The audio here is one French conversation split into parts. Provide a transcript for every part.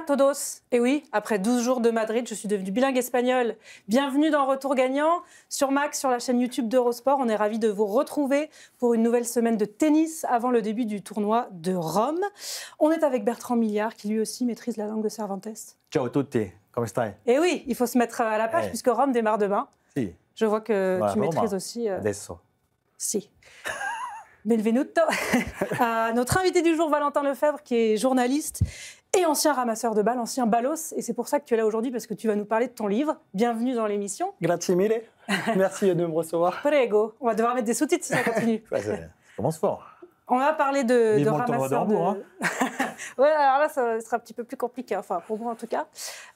todos. Et oui, après 12 jours de Madrid, je suis devenue bilingue espagnole. Bienvenue dans Retour Gagnant sur Max, sur la chaîne YouTube d'Eurosport. On est ravis de vous retrouver pour une nouvelle semaine de tennis avant le début du tournoi de Rome. On est avec Bertrand Millard qui lui aussi maîtrise la langue de Cervantes. Ciao tutti, come stai? Et oui, il faut se mettre à la page puisque Rome démarre demain. Si. Je vois que tu maîtrises aussi. Adesso. Si. Benvenuto à notre invité du jour, Valentin Lefebvre, qui est journaliste et ancien ramasseur de balles, ancien ballos. Et c'est pour ça que tu es là aujourd'hui, parce que tu vas nous parler de ton livre. Bienvenue dans l'émission. Grazie mille. Merci de me recevoir. Prego. On va devoir mettre des sous-titres si ça continue. Ça commence fort. On va parler de ramasseur de... hein. Ouais, alors là, ça sera un petit peu plus compliqué, enfin, pour moi en tout cas.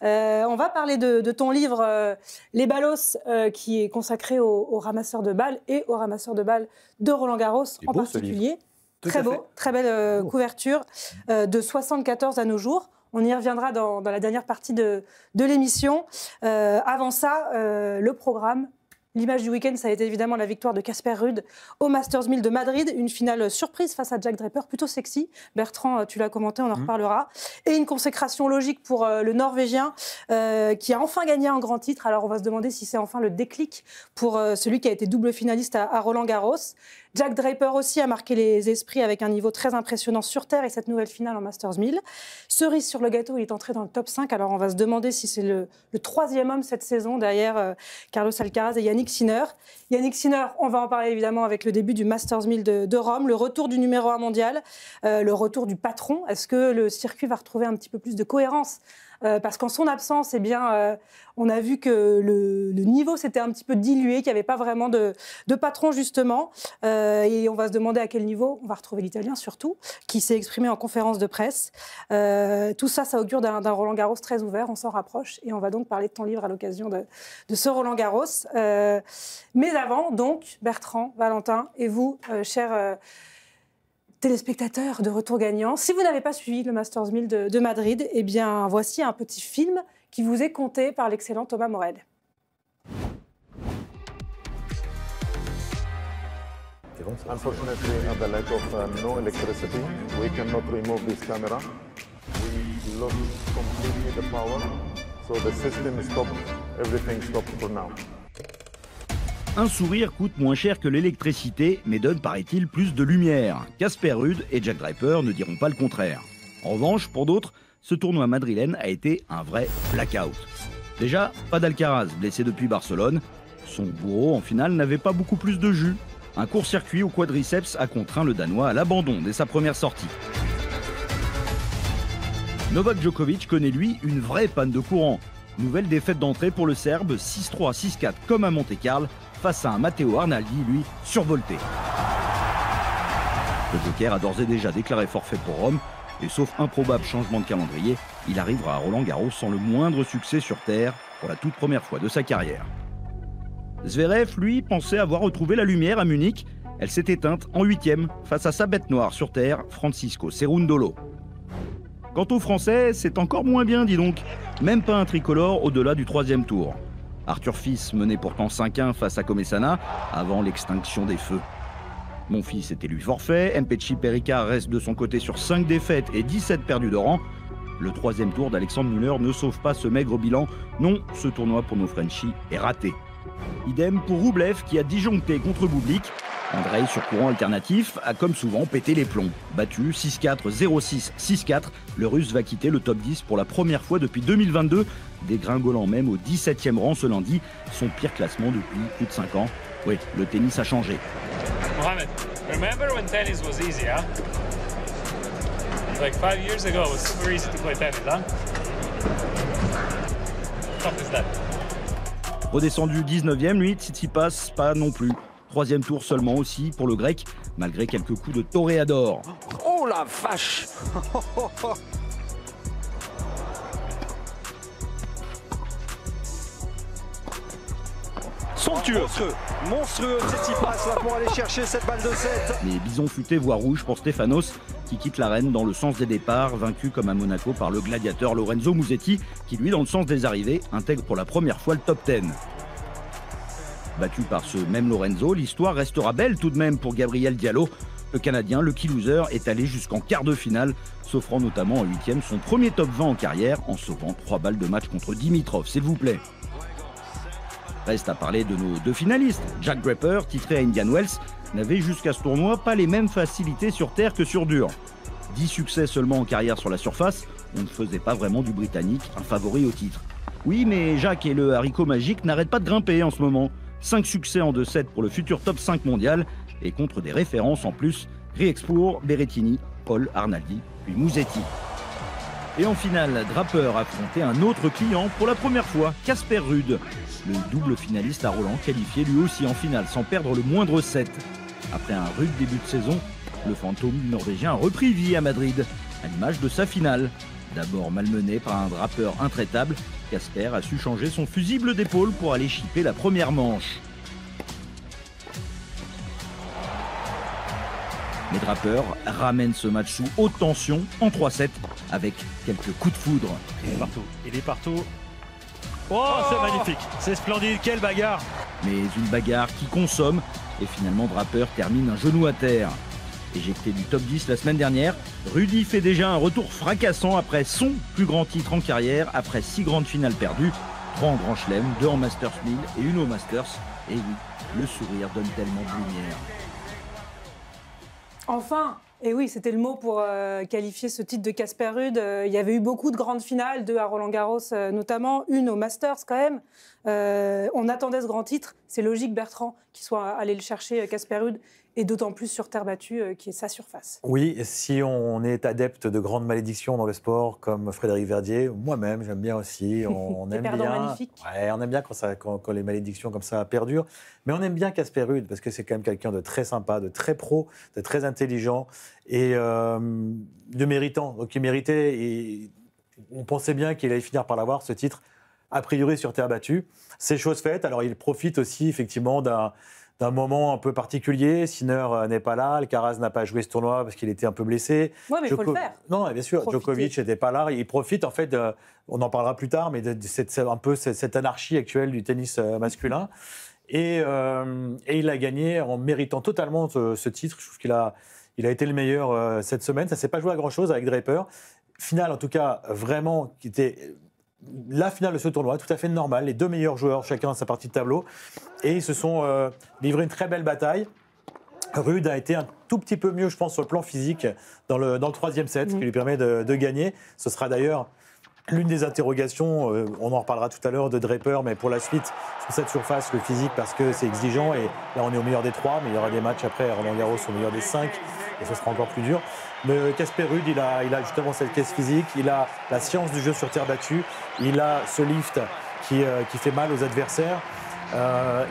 On va parler de ton livre Les Ballos, qui est consacré aux ramasseurs de balles et aux ramasseurs de balles de Roland-Garros en particulier. Très beau, très belle couverture, de 74 à nos jours. On y reviendra dans la dernière partie de l'émission. Avant ça, le programme. L'image du week-end, ça a été évidemment la victoire de Casper Ruud au Masters 1000 de Madrid. Une finale surprise face à Jack Draper, plutôt sexy. Bertrand, tu l'as commenté, on en reparlera. Et une consécration logique pour le Norvégien qui a enfin gagné un grand titre. Alors on va se demander si c'est enfin le déclic pour celui qui a été double finaliste à Roland-Garros. Jack Draper aussi a marqué les esprits avec un niveau très impressionnant sur terre et cette nouvelle finale en Masters 1000. Cerise sur le gâteau, il est entré dans le top 5. Alors on va se demander si c'est le troisième homme cette saison derrière Carlos Alcaraz et Yannick Sinner. Yannick Sinner, on va en parler évidemment avec le début du Masters 1000 de Rome, le retour du numéro 1 mondial, le retour du patron. Est-ce que le circuit va retrouver un petit peu plus de cohérence ? Parce qu'en son absence, eh bien, on a vu que le niveau s'était un petit peu dilué, qu'il n'y avait pas vraiment de patron, justement. Et on va se demander à quel niveau on va retrouver l'Italien, surtout, qui s'est exprimé en conférence de presse. Tout ça, ça augure d'un Roland-Garros très ouvert, on s'en rapproche. Et on va donc parler de ton livre à l'occasion de ce Roland-Garros. Mais avant, donc, Bertrand, Valentin et vous, chers... téléspectateurs de Retour Gagnant, si vous n'avez pas suivi le Masters 1000 de Madrid, eh bien, voici un petit film qui vous est conté par l'excellent Thomas Morel. Unfortunately, at the lack of no electricity, we cannot remove this camera. We lost completely the power, so the system stopped, everything stopped for now. Un sourire coûte moins cher que l'électricité, mais donne, paraît-il, plus de lumière. Casper Ruud et Jack Draper ne diront pas le contraire. En revanche, pour d'autres, ce tournoi madrilène a été un vrai blackout. Déjà, pas d'Alcaraz, blessé depuis Barcelone. Son bourreau, en finale, n'avait pas beaucoup plus de jus. Un court-circuit au quadriceps a contraint le Danois à l'abandon dès sa première sortie. Novak Djokovic connaît, lui, une vraie panne de courant. Nouvelle défaite d'entrée pour le Serbe, 6-3, 6-4 comme à Monte-Carlo, face à un Matteo Arnaldi, lui, survolté. Le Joker a d'ores et déjà déclaré forfait pour Rome, et sauf improbable changement de calendrier, il arrivera à Roland-Garros sans le moindre succès sur terre pour la toute première fois de sa carrière. Zverev, lui, pensait avoir retrouvé la lumière à Munich. Elle s'est éteinte en 8e face à sa bête noire sur terre, Francisco Cerundolo. Quant aux Français, c'est encore moins bien, dis donc. Même pas un tricolore au-delà du 3e tour. Arthur Fils menait pourtant 5-1 face à Comesana avant l'extinction des feux. Mon fils est élu forfait, Mpetshi Perika reste de son côté sur 5 défaites et 17 perdus de rang. Le 3e tour d'Alexandre Müller ne sauve pas ce maigre bilan. Non, ce tournoi pour nos Frenchies est raté. Idem pour Roublev qui a disjoncté contre Bublik. Andrei, sur courant alternatif, a comme souvent pété les plombs. Battu 6-4, 0-6, 6-4, le Russe va quitter le top 10 pour la première fois depuis 2022, dégringolant même au 17e rang ce lundi, son pire classement depuis plus de 5 ans. Oui, le tennis a changé. Mohamed, remember when tennis was easy, huh? Like 5 years ago, it was super easy to play tennis, huh? Tough is that? Redescendu 19e, lui, Tsitsipas, pas non plus. 3e tour seulement aussi pour le grec, malgré quelques coups de toréador. Oh la vache! Somptueux, monstrueux, Tsitsipas là pour aller chercher cette balle de 7. Les bisons futés voient rouge pour Stefanos, qui quitte l'arène dans le sens des départs, vaincu comme à Monaco par le gladiateur Lorenzo Musetti, qui lui, dans le sens des arrivées, intègre pour la première fois le top 10. Battu par ce même Lorenzo, l'histoire restera belle tout de même pour Gabriel Diallo. Le Canadien, le key loser, est allé jusqu'en quart de finale, s'offrant notamment en 8e son premier top 20 en carrière en sauvant 3 balles de match contre Dimitrov, s'il vous plaît. Reste à parler de nos 2 finalistes. Jack Draper, titré à Indian Wells, n'avait jusqu'à ce tournoi pas les mêmes facilités sur terre que sur dur. 10 succès seulement en carrière sur la surface, on ne faisait pas vraiment du Britannique un favori au titre. Oui, mais Jacques et le haricot magique n'arrêtent pas de grimper en ce moment. 5 succès en 2-7 pour le futur top 5 mondial, et contre des références en plus, Riexpour, Berrettini, Paul, Arnaldi, puis Musetti. Et en finale, Draper affrontait un autre client pour la première fois, Casper Ruud. Le double finaliste à Roland qualifié lui aussi en finale sans perdre le moindre set. Après un rude début de saison, le fantôme norvégien a repris vie à Madrid, à l'image de sa finale. D'abord malmené par un Draper intraitable, Casper a su changer son fusible d'épaule pour aller chipper la première manche. Mais Draper ramène ce match sous haute tension en 3-7 avec quelques coups de foudre. Il est partout. Il est partout. Oh, c'est magnifique. C'est splendide. Quelle bagarre. Mais une bagarre qui consomme et finalement Draper termine un genou à terre. Éjecté du top 10 la semaine dernière, Rudy fait déjà un retour fracassant après son plus grand titre en carrière, après 6 grandes finales perdues, 3 en Grand Chelem, 2 en Masters 1000 et 1 au Masters. Et oui, le sourire donne tellement de lumière. Enfin, et oui, c'était le mot pour qualifier ce titre de Casper Ruud. Il y avait eu beaucoup de grandes finales, 2 à Roland-Garros notamment, 1 au Masters quand même. On attendait ce grand titre. C'est logique, Bertrand, qu'il soit allé le chercher, Casper Ruud, et d'autant plus sur terre battue, qui est sa surface. Oui, si on est adepte de grandes malédictions dans le sport, comme Frédéric Verdier, moi-même, j'aime bien aussi. On aime bien. Magnifiques. Ouais, on aime bien quand les malédictions comme ça perdurent. Mais on aime bien Casper Ruud parce que c'est quand même quelqu'un de très sympa, de très pro, de très intelligent et de méritant. Donc il méritait. Et on pensait bien qu'il allait finir par l'avoir, ce titre, a priori sur terre battue. C'est chose faite. Alors il profite aussi effectivement d'un moment un peu particulier. Sinner n'est pas là, Alcaraz n'a pas joué ce tournoi parce qu'il était un peu blessé. Oui, mais il faut le faire. Non, bien sûr, Profiter. Djokovic n'était pas là. Il profite en fait, on en parlera plus tard, mais un peu cette anarchie actuelle du tennis masculin. Et il a gagné en méritant totalement ce titre. Je trouve qu'il a été le meilleur cette semaine. Ça ne s'est pas joué à grand-chose avec Draper. Finale, en tout cas, vraiment, qui était la finale de ce tournoi, tout à fait normal. Les 2 meilleurs joueurs, chacun à sa partie de tableau. Et ils se sont livrés une très belle bataille. Ruud a été un tout petit peu mieux, je pense, sur le plan physique dans le 3e set, ce qui lui permet de gagner. Ce sera d'ailleurs l'une des interrogations, on en reparlera tout à l'heure, de Draper, mais pour la suite, sur cette surface, le physique, parce que c'est exigeant. Et là, on est au meilleur des 3, mais il y aura des matchs après, Roland-Garros au meilleur des 5, et ce sera encore plus dur. Mais Casper Ruud, il a justement cette caisse physique, il a la science du jeu sur terre battue, il a ce lift qui fait mal aux adversaires.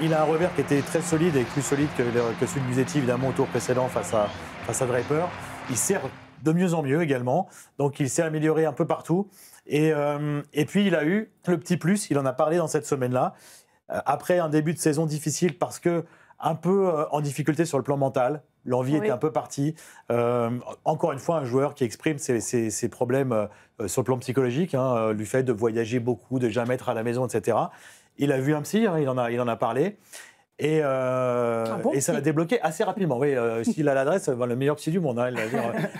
Il a un revers qui était très solide et plus solide que celui de Musetti, évidemment, au tour précédent face à Draper. Il sert de mieux en mieux également, donc il s'est amélioré un peu partout. Et puis il a eu le petit plus, il en a parlé dans cette semaine-là, après un début de saison difficile parce que un peu en difficulté sur le plan mental, l'envie était un peu partie. Encore une fois, un joueur qui exprime ses problèmes sur le plan psychologique, du fait de voyager beaucoup, de jamais être à la maison, etc. Il a vu un psy, il en a parlé. Et ça l'a débloqué assez rapidement. Oui, s'il a l'adresse, le meilleur psy du monde.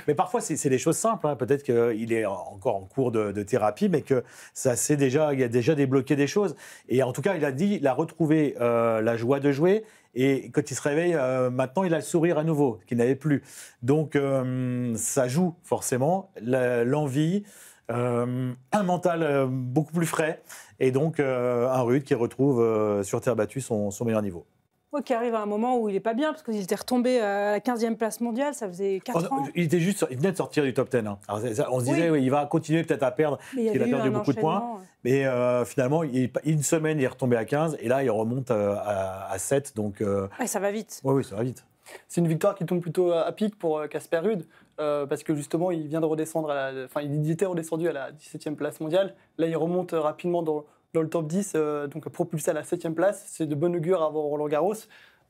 Mais parfois, c'est des choses simples. Peut-être qu'il est encore en cours de thérapie, mais que il a déjà débloqué des choses. Et en tout cas, il a retrouvé la joie de jouer. Et quand il se réveille, maintenant, il a le sourire à nouveau, qu'il n'avait plus. Donc, ça joue forcément. L'envie, un mental beaucoup plus frais. Et donc, un Ruud qui retrouve sur terre battue son meilleur niveau. Qui arrive à un moment où il n'est pas bien, parce qu'il était retombé à la 15e place mondiale, ça faisait 4 ans. Il venait de sortir du top 10. Alors, on se disait, oui, il va continuer peut-être à perdre, parce qu'il a perdu beaucoup de points. Mais finalement, une semaine, il est retombé à 15, et là, il remonte à 7. Donc, ça va vite. Oui, ça va vite. C'est une victoire qui tombe plutôt à pic pour Casper Ruud, parce que justement, il vient de redescendre, il était redescendu à la 17e place mondiale. Là, il remonte rapidement dans le top 10, donc propulsé à la 7e place. C'est de bon augure avant Roland-Garros.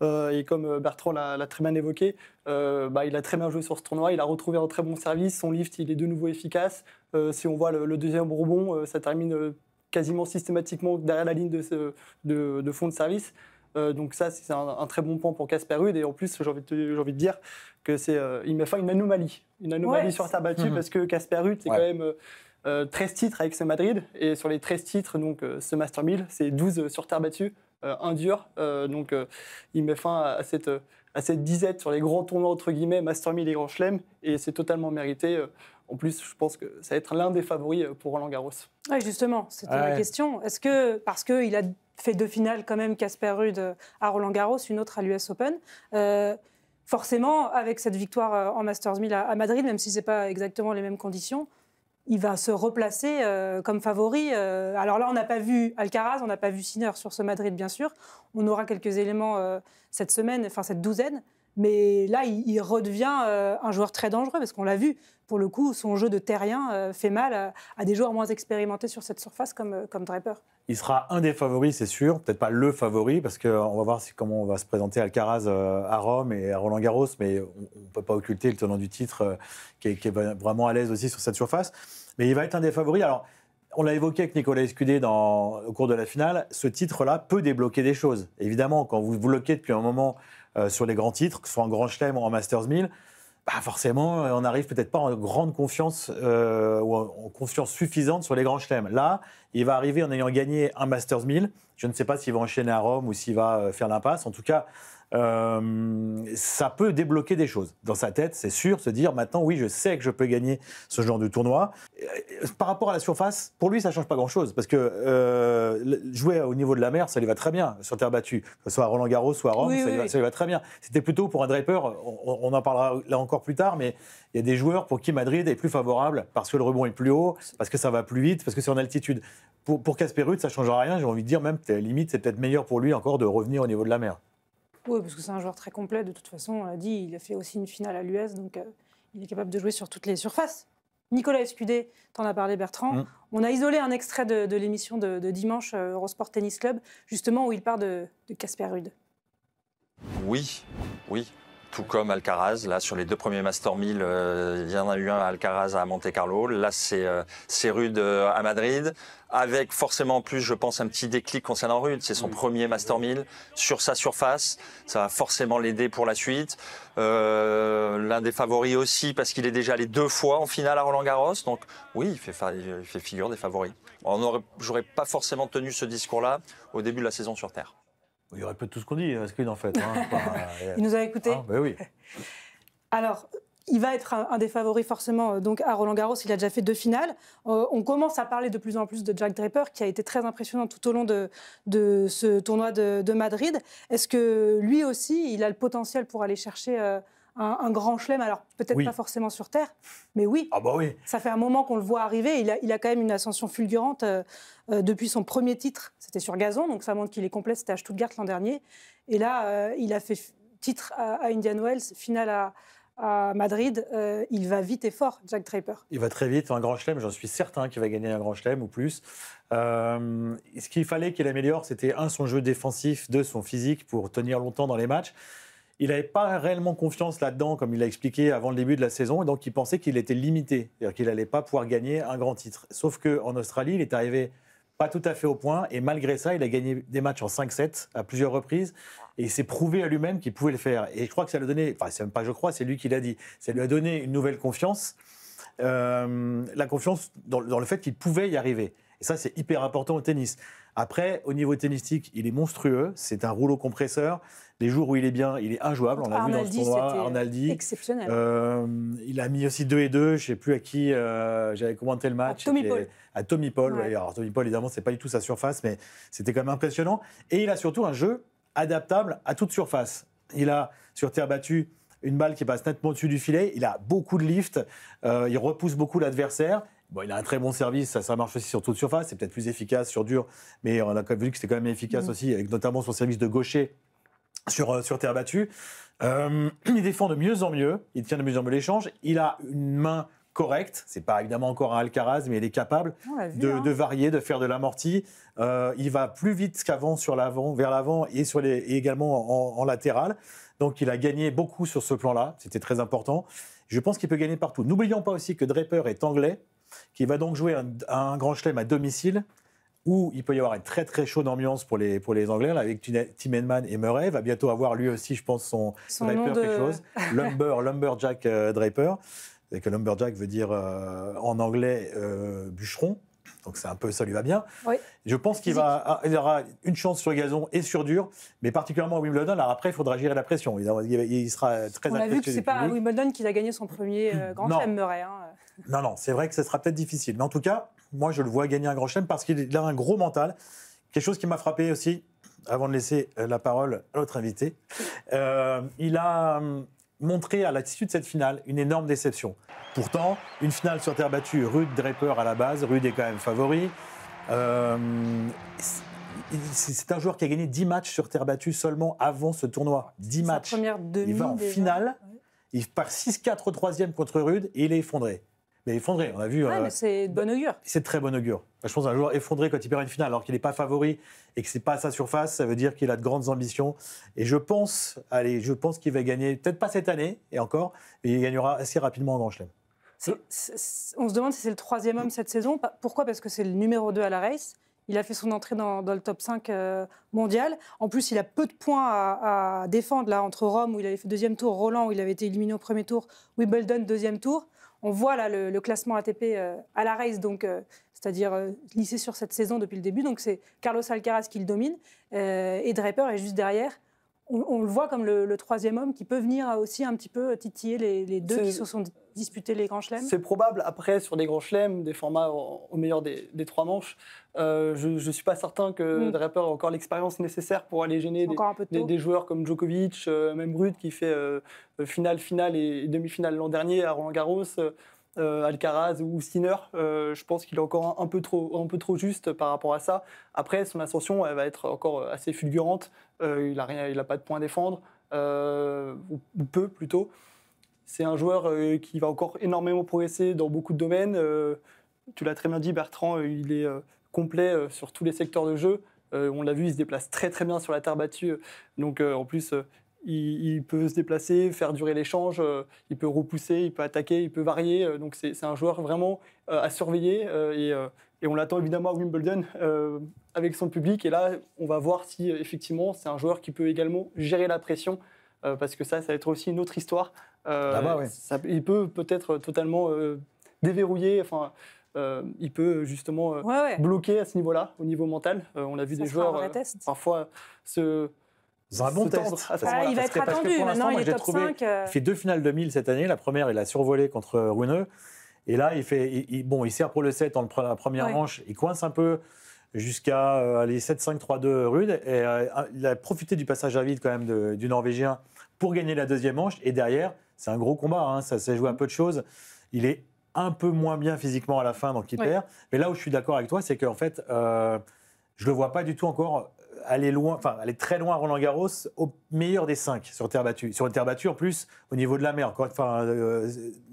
Et comme Bertrand l'a très bien évoqué, il a très bien joué sur ce tournoi. Il a retrouvé un très bon service. Son lift, il est de nouveau efficace. Si on voit le deuxième rebond, ça termine quasiment systématiquement derrière la ligne de fond de service. Donc ça, c'est un très bon point pour Casper Ruud. Et en plus, j'ai envie de dire que il met fin à une anomalie. Une anomalie sur terre battue parce que Casper Ruud, c'est quand même 13 titres avec ce Madrid. Et sur les 13 titres, donc ce Master 1000, c'est 12 sur terre battue, un dur. Donc il met fin à cette disette sur les grands tournois, entre guillemets, Master 1000 et Grand Chelem. Et c'est totalement mérité. En plus, je pense que ça va être l'un des favoris pour Roland Garros. Oui, justement, c'était la question. Est-ce que, parce qu'il a fait 2 finales quand même, Casper Ruud à Roland Garros, une autre à l'US Open, forcément, avec cette victoire en Masters 1000 à Madrid, même si ce n'est pas exactement les mêmes conditions, il va se replacer comme favori. Alors là, on n'a pas vu Alcaraz, on n'a pas vu Sinner sur ce Madrid, bien sûr. On aura quelques éléments cette semaine, enfin cette douzaine. Mais là, il redevient un joueur très dangereux, parce qu'on l'a vu. Pour le coup, son jeu de terrien fait mal à des joueurs moins expérimentés sur cette surface comme Draper. Il sera un des favoris, c'est sûr. Peut-être pas le favori, parce qu'on va voir comment on va se présenter Alcaraz à Rome et à Roland-Garros. Mais on ne peut pas occulter le tenant du titre qui est vraiment à l'aise aussi sur cette surface. Mais il va être un des favoris. Alors, on l'a évoqué avec Nicolas Escudé au cours de la finale. Ce titre-là peut débloquer des choses. Évidemment, quand vous bloquez depuis un moment sur les grands titres, que ce soit en Grand Chelem ou en Masters 1000, forcément, on n'arrive peut-être pas en grande confiance ou en confiance suffisante sur les grands chelems. Là, il va arriver en ayant gagné un Masters 1000. Je ne sais pas s'il va enchaîner à Rome ou s'il va faire l'impasse. En tout cas, ça peut débloquer des choses dans sa tête, c'est sûr, se dire maintenant, oui, je sais que je peux gagner ce genre de tournoi. Par rapport à la surface, pour lui, ça ne change pas grand-chose parce que jouer au niveau de la mer, ça lui va très bien sur terre battue, que ce soit à Roland-Garros ou à Rome, ça lui va très bien. C'était plutôt pour un Draper, on en parlera là encore plus tard, mais il y a des joueurs pour qui Madrid est plus favorable parce que le rebond est plus haut, parce que ça va plus vite, parce que c'est en altitude. Pour Casper Ruud, ça ne changera rien, j'ai envie de dire même, limite, c'est peut-être meilleur pour lui encore de revenir au niveau de la mer. Oui, parce que c'est un joueur très complet. De toute façon, on l'a dit, il a fait aussi une finale à l'US, donc il est capable de jouer sur toutes les surfaces. Nicolas Escudé, t'en as parlé, Bertrand. On a isolé un extrait de l'émission de dimanche Eurosport Tennis Club, justement où il parle de Casper Ruud. Oui. Tout comme Alcaraz, là sur les 2 premiers Master 1000, il y en a eu un à Alcaraz à Monte Carlo, là c'est Ruud à Madrid, avec forcément en plus je pense un petit déclic concernant Ruud, c'est son premier Master 1000 sur sa surface, ça va forcément l'aider pour la suite, l'un des favoris aussi parce qu'il est déjà allé 2 fois en finale à Roland-Garros, donc oui il fait figure des favoris. J'aurais pas forcément tenu ce discours-là au début de la saison sur Terre. Il y aurait peu de tout ce qu'on dit, Escudé en fait. Il nous a écoutés. Oui. Alors, il va être un des favoris forcément donc à Roland-Garros. Il a déjà fait 2 finales. On commence à parler de plus en plus de Jack Draper, qui a été très impressionnant tout au long de ce tournoi de Madrid. Est-ce que lui aussi, il a le potentiel pour aller chercher un grand chelem? Alors, peut-être pas forcément sur terre, mais oui. Ah bah oui. Ça fait un moment qu'on le voit arriver. Il a quand même une ascension fulgurante depuis son premier titre. C'était sur gazon, donc ça montre qu'il est complet. C'était à Stuttgart l'an dernier. Et là, il a fait titre à Indian Wells, finale à Madrid. Il va vite et fort, Jack Draper. Il va très vite, un grand chelem. J'en suis certain qu'il va gagner un grand chelem ou plus. Ce qu'il fallait qu'il améliore, c'était son jeu défensif, son physique pour tenir longtemps dans les matchs. Il n'avait pas réellement confiance là-dedans, comme il l'a expliqué avant le début de la saison, et donc il pensait qu'il était limité, c'est-à-dire qu'il n'allait pas pouvoir gagner un grand titre. Sauf qu'en Australie, il est arrivé pas tout à fait au point, et malgré ça, il a gagné des matchs en 5-7 à plusieurs reprises, et il s'est prouvé à lui-même qu'il pouvait le faire. Et je crois que ça lui a donné, enfin c'est même pas je crois, c'est lui qui l'a dit, ça lui a donné une nouvelle confiance, la confiance dans le fait qu'il pouvait y arriver. Et ça, c'est hyper important au tennis. Après, au niveau tennistique, il est monstrueux. C'est un rouleau compresseur. Les jours où il est bien, il est injouable. On l'a vu dans ce tournoi. Arnaldi, exceptionnel. Il a mis aussi 2-2. Je ne sais plus à qui j'avais commenté le match. À Tommy Paul. Ouais. Alors, Tommy Paul, évidemment, ce n'est pas du tout sa surface, mais c'était quand même impressionnant. Et il a surtout un jeu adaptable à toute surface. Il a, sur terre battue, une balle qui passe nettement au-dessus du filet. Il a beaucoup de lift. Il repousse beaucoup l'adversaire. Bon, il a un très bon service, ça marche aussi sur toute surface, c'est peut-être plus efficace sur dur, mais on a quand même vu que c'était quand même efficace aussi, avec notamment son service de gaucher sur terre battue. Il défend de mieux en mieux, il tient de mieux en mieux l'échange, il a une main correcte, c'est pas évidemment encore un Alcaraz, mais il est capable de varier, de faire de l'amorti. Il va plus vite qu'avant vers l'avant et également en latéral. Donc il a gagné beaucoup sur ce plan-là, c'était très important. Je pense qu'il peut gagner partout. N'oublions pas aussi que Draper est anglais, qui va donc jouer un grand chelem à domicile, où il peut y avoir une très très chaude ambiance pour les Anglais, là, avec Tim Henman et Murray. Va bientôt avoir lui aussi, je pense, son Draper quelque chose. Lumberjack Draper. Et que Lumberjack veut dire en anglais bûcheron. Donc c'est un peu, ça lui va bien. Oui. Je pense qu'il aura une chance sur gazon et sur dur, mais particulièrement à Wimbledon. Alors après, il faudra gérer la pression. Il sera très. On a vu que c'est pas à Wimbledon qu'il a gagné son premier Grand Chelem, Murray. Non, c'est vrai que ce sera peut-être difficile. Mais en tout cas, moi, je le vois gagner un Grand Chelem parce qu'il a un gros mental. Quelque chose qui m'a frappé aussi, avant de laisser la parole à notre invité, il a montré à l'issue de cette finale une énorme déception. Pourtant, une finale sur terre battue, Ruud Draper à la base, Ruud est quand même favori. C'est un joueur qui a gagné 10 matchs sur terre battue seulement avant ce tournoi. 10 matchs. Il va en finale, il part 6-4 au troisième contre Ruud et il est effondré. Mais effondré, on a vu. Mais c'est de bon augure. C'est de très bon augure. Je pense qu'un joueur effondré quand il perd une finale alors qu'il n'est pas favori et que c'est pas à sa surface, ça veut dire qu'il a de grandes ambitions. Et je pense qu'il va gagner, peut-être pas cette année et encore, mais il gagnera assez rapidement en Grand Chelem. On se demande si c'est le troisième homme cette saison. Pourquoi ? Parce que c'est le numéro 2 à la race. Il a fait son entrée dans le top 5 mondial. En plus, il a peu de points à défendre là, entre Rome, où il avait fait deuxième tour, Roland, où il avait été éliminé au premier tour, Wimbledon, deuxième tour. On voit là le classement ATP à la race, donc, c'est-à-dire lissé sur cette saison depuis le début. Donc c'est Carlos Alcaraz qui le domine et Draper est juste derrière. On le voit comme le troisième homme qui peut venir aussi un petit peu titiller les deux qui se sont disputés les grands chelems. C'est probable. Après, sur des grands chelems, des formats au meilleur des 3 manches, je ne suis pas certain que Draper ait encore l'expérience nécessaire pour aller gêner des joueurs comme Djokovic, même Ruud qui fait finale et demi-finale l'an dernier à Roland-Garros. Alcaraz ou Sinner, je pense qu'il est encore un peu trop juste par rapport à ça. Après, son ascension, elle va être encore assez fulgurante. Il n'a pas de points à défendre, ou peu plutôt. C'est un joueur qui va encore énormément progresser dans beaucoup de domaines. Tu l'as très bien dit, Bertrand, il est complet sur tous les secteurs de jeu. On l'a vu, il se déplace très très bien sur la terre battue. Donc en plus, il peut se déplacer, faire durer l'échange, il peut repousser, il peut attaquer, il peut varier. Donc c'est un joueur vraiment à surveiller et on l'attend évidemment à Wimbledon avec son public. Et là, on va voir si effectivement c'est un joueur qui peut également gérer la pression parce que ça va être aussi une autre histoire. Il peut peut-être totalement déverrouiller. Enfin, il peut justement bloquer à ce niveau-là, au niveau mental. On a vu des joueurs parfois se... C'est un bon test. Il va être attendu. Maintenant, il est top 5. Il fait 2 finales de 1000 cette année. La première, il a survolé contre Rune. Et là, il sert pour le 7 en la première manche. Il coince un peu jusqu'à les 7-5-3-2 Ruud. Et il a profité du passage à vide quand même du Norvégien pour gagner la deuxième manche. Et derrière, c'est un gros combat. Hein. Ça s'est joué à peu de choses. Il est un peu moins bien physiquement à la fin, donc il perd. Mais là où je suis d'accord avec toi, c'est qu'en fait, je ne le vois pas du tout encore aller très loin à Roland-Garros au meilleur des 5 sur terre battue. Sur une terre battue, en plus, au niveau de la mer,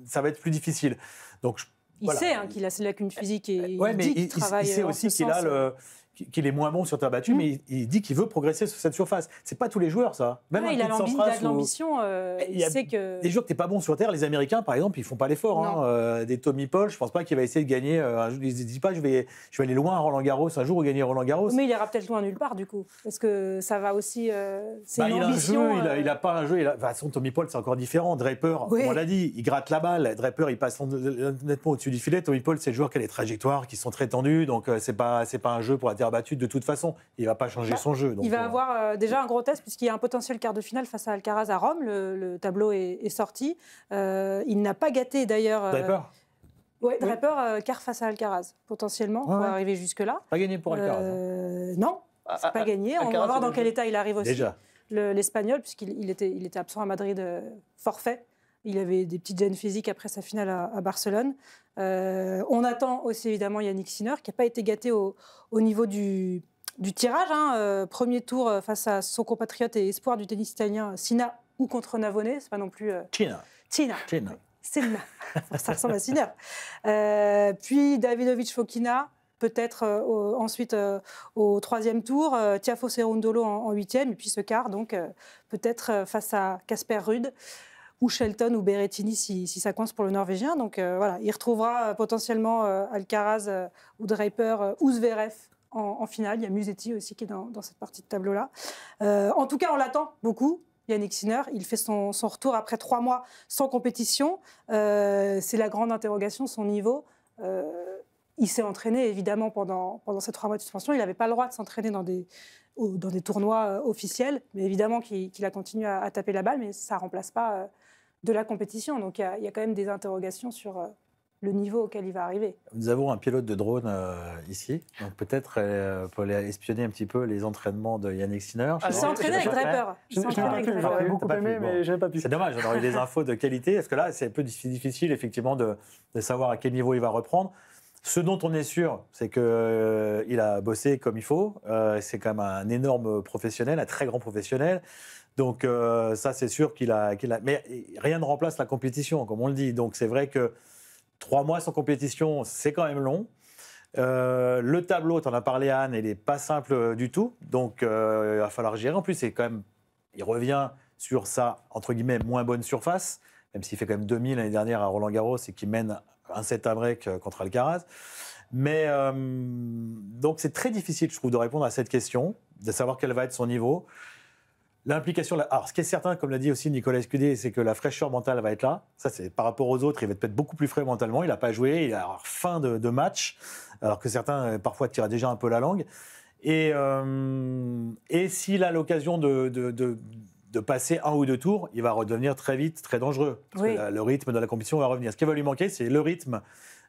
ça va être plus difficile. Donc, il sait qu'il a ses lacunes physiques et il sait aussi qu'il est moins bon sur terre battue, mais il dit qu'il veut progresser sur cette surface. C'est pas tous les joueurs, ça. Même il a de l'ambition. Il sait que les joueurs que t'es pas bon sur terre, les Américains, par exemple, ils font pas l'effort. Des Tommy Paul, je pense pas qu'il va essayer de gagner. Il se dit pas, je vais aller loin à Roland-Garros un jour ou gagner Roland-Garros. Mais il ira peut-être loin nulle part du coup, parce que ça va aussi. C'est une ambition. Il a pas un jeu. De toute façon, Tommy Paul, c'est encore différent. Draper, comme on l'a dit, il gratte la balle. Draper, il passe nettement au-dessus du filet. Tommy Paul, c'est le joueur qui a des trajectoires qui sont très tendues, donc c'est pas un jeu pour la terre battue de toute façon. Il ne va pas changer son jeu. Donc il va avoir déjà un gros test puisqu'il y a un potentiel quart de finale face à Alcaraz à Rome. Le tableau est sorti. Il n'a pas gâté d'ailleurs. Draper Draper quart face à Alcaraz potentiellement pour arriver jusque-là. Pas gagné pour Alcaraz. Non, c'est pas gagné. On va voir dans quel état il arrive aussi. Déjà. L'Espagnol, puisqu'il était absent à Madrid, forfait. Il avait des petites gênes physiques après sa finale à Barcelone. On attend aussi évidemment Yannick Sinner, qui n'a pas été gâté au niveau du tirage. Premier tour face à son compatriote et espoir du tennis italien, Sinner, ou contre Navone. C'est pas non plus... Sinner. Ça ressemble à Sinner. Puis Davidovich Fokina, peut-être ensuite au troisième tour, Tiafoe Cerundolo en huitième, et puis ce quart, donc peut-être face à Casper Ruud, ou Shelton ou Berrettini si ça coince pour le Norvégien. Donc voilà, il retrouvera potentiellement Alcaraz ou Draper ou Zverev en finale. Il y a Musetti aussi qui est dans cette partie de tableau-là. En tout cas, on l'attend beaucoup. Yannick Sinner, il fait son retour après 3 mois sans compétition. C'est la grande interrogation, son niveau. Il s'est entraîné évidemment pendant ces 3 mois de suspension. Il n'avait pas le droit de s'entraîner dans des tournois officiels, mais évidemment qu'il a continué à taper la balle, mais ça ne remplace pas de la compétition. Donc il y a quand même des interrogations sur le niveau auquel il va arriver. Nous avons un pilote de drone ici, donc peut-être pour aller espionner un petit peu les entraînements de Yannick Sinner. Il s'est entraîné avec Draper. J'aurais beaucoup aimé, mais je n'avais pas pu. C'est dommage, on aurait eu des infos de qualité, parce que là, c'est un peu difficile effectivement de savoir à quel niveau il va reprendre. Ce dont on est sûr, c'est qu'il a bossé comme il faut. C'est quand même un énorme professionnel, un très grand professionnel. Donc ça, c'est sûr qu'il a... Mais rien ne remplace la compétition, comme on le dit. Donc c'est vrai que 3 mois sans compétition, c'est quand même long. Le tableau, tu en as parlé, Anne, il n'est pas simple du tout. Donc il va falloir gérer. En plus, c'est quand même... Il revient sur sa, entre guillemets, moins bonne surface, même s'il fait quand même 2000 l'année dernière à Roland-Garros et qu'il mène un set à break contre Alcaraz. Mais donc c'est très difficile, je trouve, de répondre à cette question, de savoir quel va être son niveau. L'implication, alors ce qui est certain, comme l'a dit aussi Nicolas Escudé, c'est que la fraîcheur mentale va être là. Ça, c'est par rapport aux autres, il va être peut-être beaucoup plus frais mentalement. Il n'a pas joué, il a fin de match, alors que certains parfois tirent déjà un peu la langue. Et s'il a l'occasion de passer 1 ou 2 tours, il va redevenir très vite très dangereux. Parce que le rythme de la compétition va revenir. Ce qui va lui manquer, c'est le rythme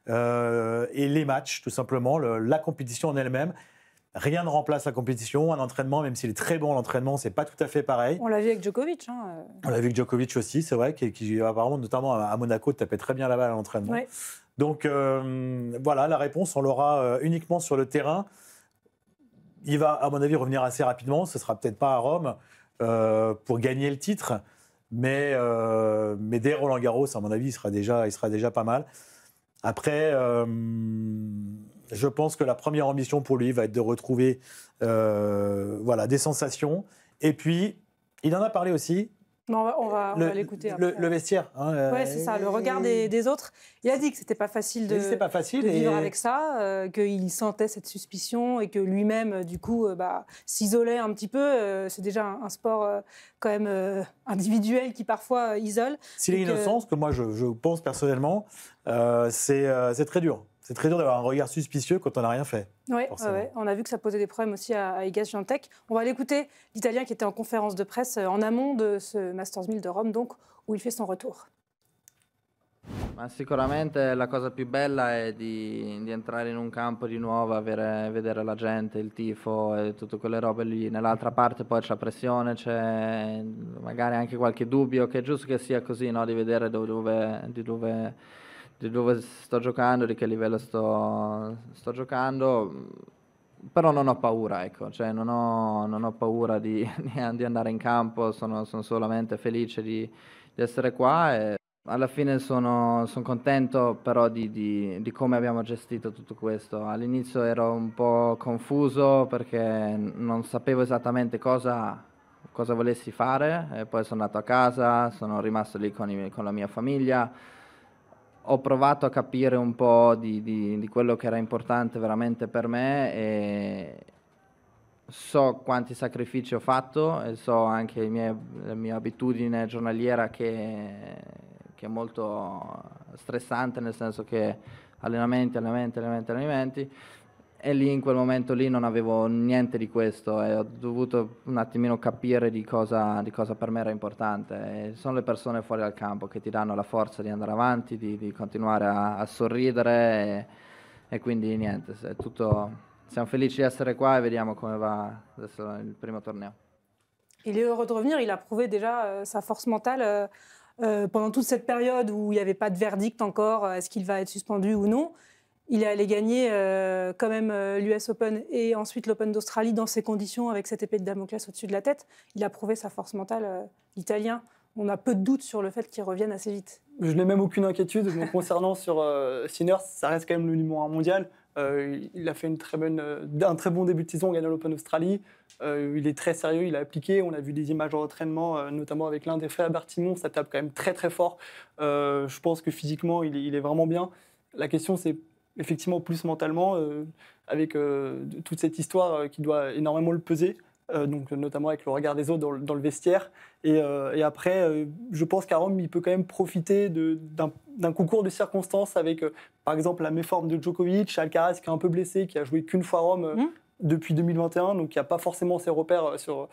et les matchs, tout simplement, la compétition en elle-même. Rien ne remplace la compétition. Un entraînement, même s'il est très bon, l'entraînement, c'est pas tout à fait pareil. On l'a vu avec Djokovic. On l'a vu avec Djokovic aussi, c'est vrai, qui apparemment, notamment à Monaco, tapait très bien la balle à l'entraînement. Oui. Donc voilà, la réponse, on l'aura uniquement sur le terrain. Il va, à mon avis, revenir assez rapidement. Ce sera peut-être pas à Rome pour gagner le titre, mais dès Roland-Garros, à mon avis, il sera déjà pas mal. Après, je pense que la première ambition pour lui va être de retrouver des sensations. Et puis, il en a parlé aussi. Non, on va l'écouter. Le vestiaire. Hein, oui, c'est ça, le regard des autres. Il a dit que c'était pas facile de vivre avec ça, qu'il sentait cette suspicion et que lui-même, du coup, s'isolait un petit peu. C'est déjà un sport quand même individuel qui parfois isole. S'il est innocent, ce que moi je pense personnellement, c'est très dur. C'est très dur d'avoir un regard suspicieux quand on n'a rien fait. Oui, on a vu que ça posait des problèmes aussi à Iga Swiatek. On va l'écouter, l'Italien qui était en conférence de presse en amont de ce Masters 1000 de Rome, donc, où il fait son retour. Ma sicuramente la cosa più bella è di entrare in un campo di nuovo, vedere la gente, il tifo e tutte quelle robe lì. Nell'altra parte poi c'è pressione, c'è magari anche qualche dubbio, che è giusto che sia così, no? Di vedere di dove sto giocando, di che livello sto giocando, però non ho paura, ecco, cioè non ho paura di andare in campo, sono solamente felice di essere qua e alla fine sono contento però di come abbiamo gestito tutto questo. All'inizio ero un po' confuso perché non sapevo esattamente cosa volessi fare e poi sono andato a casa, sono rimasto lì con la mia famiglia. Ho provato a capire un po' di quello che era importante veramente per me e so quanti sacrifici ho fatto e so anche la mia abitudine giornaliera che è molto stressante, nel senso che allenamenti e lì in quel momento lì non avevo niente di questo e ho dovuto un attimino capire di cosa per me era importante. E sono le persone fuori dal campo che ti danno la forza di andare avanti, di continuare a sorridere e quindi niente, è tutto, siamo felici di essere qua e vediamo come va adesso il primo torneo. Il est heureux de revenir, il a prouvé déjà sa force mentale pendant toute cette période où il n'y avait pas de verdict encore, est-ce qu'il va être suspendu ou non. Il est allé gagner quand même l'US Open et ensuite l'Open d'Australie dans ces conditions, avec cette épée de Damoclès au-dessus de la tête. Il a prouvé sa force mentale, l'Italien. On a peu de doutes sur le fait qu'il revienne assez vite. Je n'ai même aucune inquiétude concernant sur Sinner. Ça reste quand même le numéro 1 mondial. Il a fait un très bon début de saison en gagnant l'Open d'Australie. Il est très sérieux, il a appliqué. On a vu des images d'entraînement, notamment avec l'un des frères Bertimon. Ça tape quand même très très fort. Je pense que physiquement, il est vraiment bien. La question, c'est effectivement plus mentalement, avec toute cette histoire qui doit énormément le peser. Donc notamment avec le regard des autres dans le vestiaire. Et après, je pense qu'à Rome, il peut quand même profiter d'un concours de circonstances avec, par exemple, la méforme de Djokovic, Alcaraz qui est un peu blessé, qui a joué qu'une fois à Rome depuis 2021, donc il n'y a pas forcément ses repères sur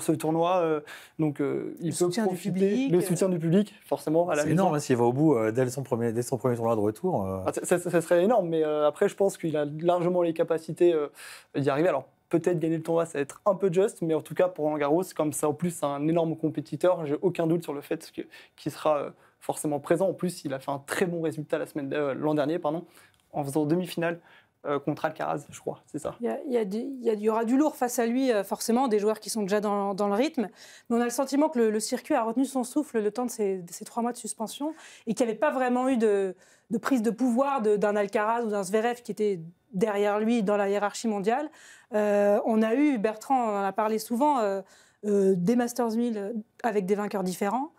ce tournoi. Donc il peut profiter. Le soutien du public, forcément, à la maison. C'est énorme, s'il va au bout dès son premier tournoi de retour. Ça serait énorme, mais après, je pense qu'il a largement les capacités d'y arriver. Alors, peut-être gagner le tournoi, ça va être un peu juste, mais en tout cas, pour Roland Garros, comme ça, en plus, c'est un énorme compétiteur. J'ai aucun doute sur le fait qu'il sera forcément présent. En plus, il a fait un très bon résultat l'an dernier, en faisant demi-finale contre Alcaraz, je crois, c'est ça. Il y aura du lourd face à lui, forcément, des joueurs qui sont déjà dans le rythme. Mais on a le sentiment que le circuit a retenu son souffle le temps de ces 3 mois de suspension et qu'il n'y avait pas vraiment eu de prise de pouvoir d'un Alcaraz ou d'un Zverev qui était derrière lui dans la hiérarchie mondiale. On a eu, Bertrand en a parlé souvent, des Masters 1000 avec des vainqueurs différents.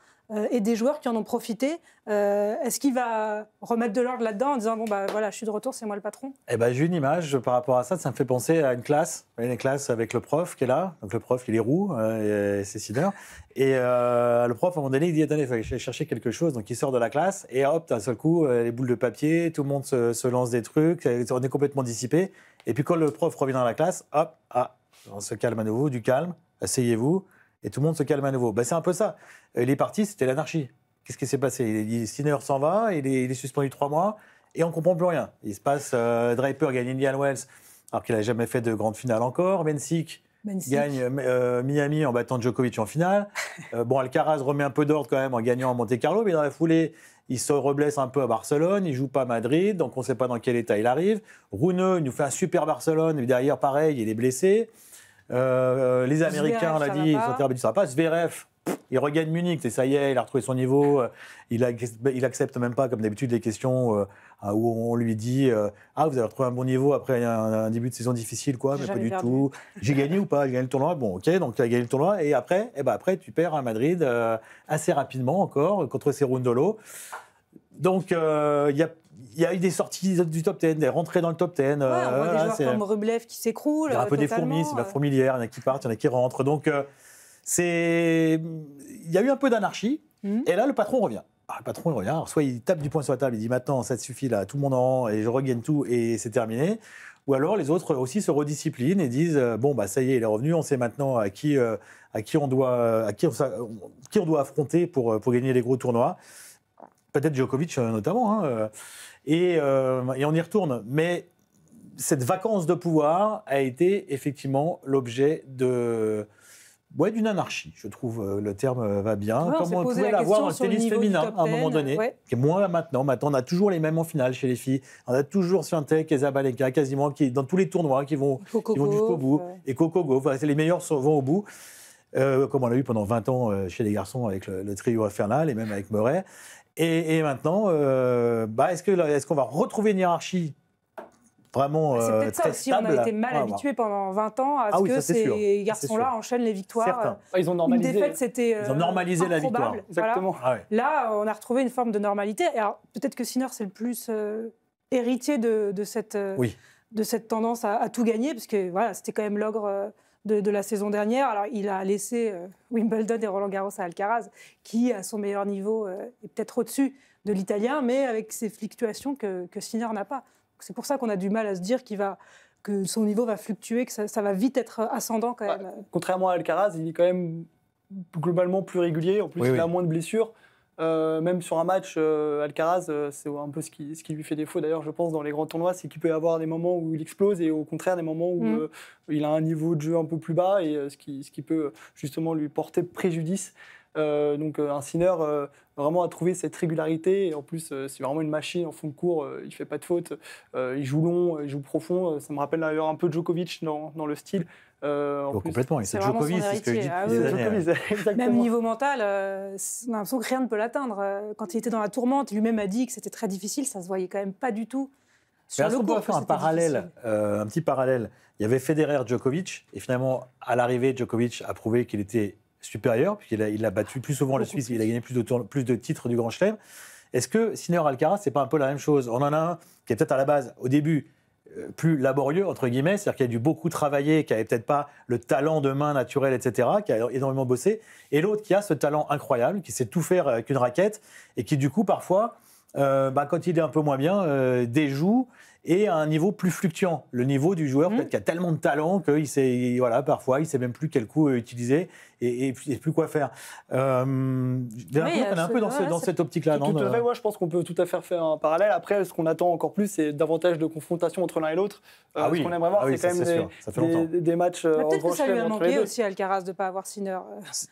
Et des joueurs qui en ont profité. Est-ce qu'il va remettre de l'ordre là-dedans en disant bon bah voilà, je suis de retour, c'est moi le patron? Eh ben, j'ai une image par rapport à ça. Ça me fait penser à une classe avec le prof qui est là. Donc le prof, il est roux, et c'est Sinner. Et le prof, à un moment donné, il dit attendez, il faut aller chercher quelque chose. Donc il sort de la classe et hop, d'un seul coup, les boules de papier, tout le monde se lance des trucs, on est complètement dissipé. Et puis quand le prof revient dans la classe, hop, on se calme à nouveau, du calme, asseyez-vous. Et tout le monde se calme à nouveau. Ben, c'est un peu ça. Les parties, c'était l'anarchie. Qu'est-ce qui s'est passé? Sinner s'en va, il est suspendu 3 mois, et on ne comprend plus rien. Il se passe, Draper gagne Indian Wells, alors qu'il n'a jamais fait de grande finale encore. Mensik gagne Miami en battant Djokovic en finale. Alcaraz remet un peu d'ordre quand même en gagnant à Monte-Carlo, mais dans la foulée, il se reblesse un peu à Barcelone, il ne joue pas à Madrid, donc on ne sait pas dans quel état il arrive. Rune, il nous fait un super Barcelone, et derrière, pareil, il est blessé. Les Américains, on l'a dit, ils sont terribles, ça va pas. Zverev, il regagne Munich, ça y est, il a retrouvé son niveau. Il accepte même pas, comme d'habitude, les questions où on lui dit vous avez retrouvé un bon niveau après un début de saison difficile, quoi, mais pas du tout. J'ai gagné ou pas? J'ai gagné le tournoi. Bon, ok, donc tu as gagné le tournoi. Et après, tu perds à Madrid assez rapidement encore contre Cerundolo. Donc, il y a eu des sorties du top 10, des rentrées dans le top 10. On voit des joueurs comme Rublev qui s'écroulent. Il y a un peu des fourmis, c'est la fourmilière. Il y en a qui partent, il y en a qui rentrent. Donc, il y a eu un peu d'anarchie. Et là, le patron revient. Le patron, il revient. Alors, soit il tape du poing sur la table, il dit maintenant, ça te suffit, là, tout le monde en rend et je regagne tout et c'est terminé. Ou alors, les autres aussi se redisciplinent et disent ça y est, il est revenu, on sait maintenant à qui on doit affronter pour gagner les gros tournois. Peut-être Djokovic notamment. Et on y retourne. Mais cette vacance de pouvoir a été effectivement l'objet d'une anarchie. Je trouve le terme va bien. Comme on pouvait l'avoir dans le tennis féminin à un moment donné, qui est moins maintenant. Maintenant, on a toujours les mêmes en finale chez les filles. On a toujours Swiatek et Zabalenka, quasiment, qui dans tous les tournois, qui vont jusqu'au bout. Et Coco Gauff, les meilleurs vont au bout. Comme on l'a eu pendant 20 ans chez les garçons avec le trio infernal et même avec Murray. Et maintenant, est-ce qu'on va retrouver une hiérarchie vraiment c'est peut-être très ça aussi, stable? on a été mal habitués pendant 20 ans à ce que ces garçons-là enchaînent les victoires. Ils ont normalisé. Une défaite, c'était ils ont normalisé la victoire. Exactement. Voilà. Là, on a retrouvé une forme de normalité. Alors, peut-être que Sinner, c'est le plus héritier de cette tendance à tout gagner, parce que voilà, c'était quand même l'ogre de la saison dernière. Alors, il a laissé Wimbledon et Roland-Garros à Alcaraz, qui, à son meilleur niveau, est peut-être au-dessus de l'Italien, mais avec ces fluctuations que Sinner n'a pas. C'est pour ça qu'on a du mal à se dire que son niveau va fluctuer, que ça va vite être ascendant quand même. Contrairement à Alcaraz, il est quand même globalement plus régulier. En plus, il a moins de blessures. Même sur un match, Alcaraz, c'est un peu ce qui lui fait défaut d'ailleurs, je pense, dans les grands tournois, c'est qu'il peut y avoir des moments où il explose et au contraire des moments où il a un niveau de jeu un peu plus bas et ce qui peut justement lui porter préjudice. Donc un Sinner vraiment a trouvé cette régularité et en plus c'est vraiment une machine en fond de cours, il fait pas de faute, il joue long, il joue profond, ça me rappelle d'ailleurs un peu Djokovic dans le style. Complètement, c'est Djokovic, c'est ce que je dis depuis des années. Même niveau mental, on a l'impression que rien ne peut l'atteindre. Quand il était dans la tourmente, lui-même a dit que c'était très difficile, ça se voyait quand même pas du tout. Sur le court, on pourrait faire un petit parallèle. Il y avait Federer-Djokovic et finalement à l'arrivée, Djokovic a prouvé qu'il était supérieur, puisqu'il a battu plus souvent le Suisse, il a gagné plus de titres du Grand Chelem. Est-ce que Sinner-Alcaraz, c'est pas un peu la même chose? On en a un qui est peut-être à la base, au début, plus laborieux, entre guillemets, c'est-à-dire qui a dû beaucoup travailler, qui n'avait peut-être pas le talent de main naturel, etc., qui a énormément bossé, et l'autre qui a ce talent incroyable, qui sait tout faire avec une raquette, et qui du coup, parfois, quand il est un peu moins bien, déjoue, et à un niveau plus fluctuant. Le niveau du joueur, peut-être qu'il a tellement de talent qu'il sait, parfois, il ne sait même plus quel coup utiliser et plus quoi faire. J'ai l'impression qu'on est un peu dans cette optique-là, non? Tout à fait, je pense qu'on peut tout à fait faire un parallèle. Après, ce qu'on attend encore plus, c'est davantage de confrontation entre l'un et l'autre. Ce qu'on aimerait voir, c'est quand même des matchs en peut-être que ça lui a entre les manqué deux. aussi, Alcaraz, de ne pas avoir Sinner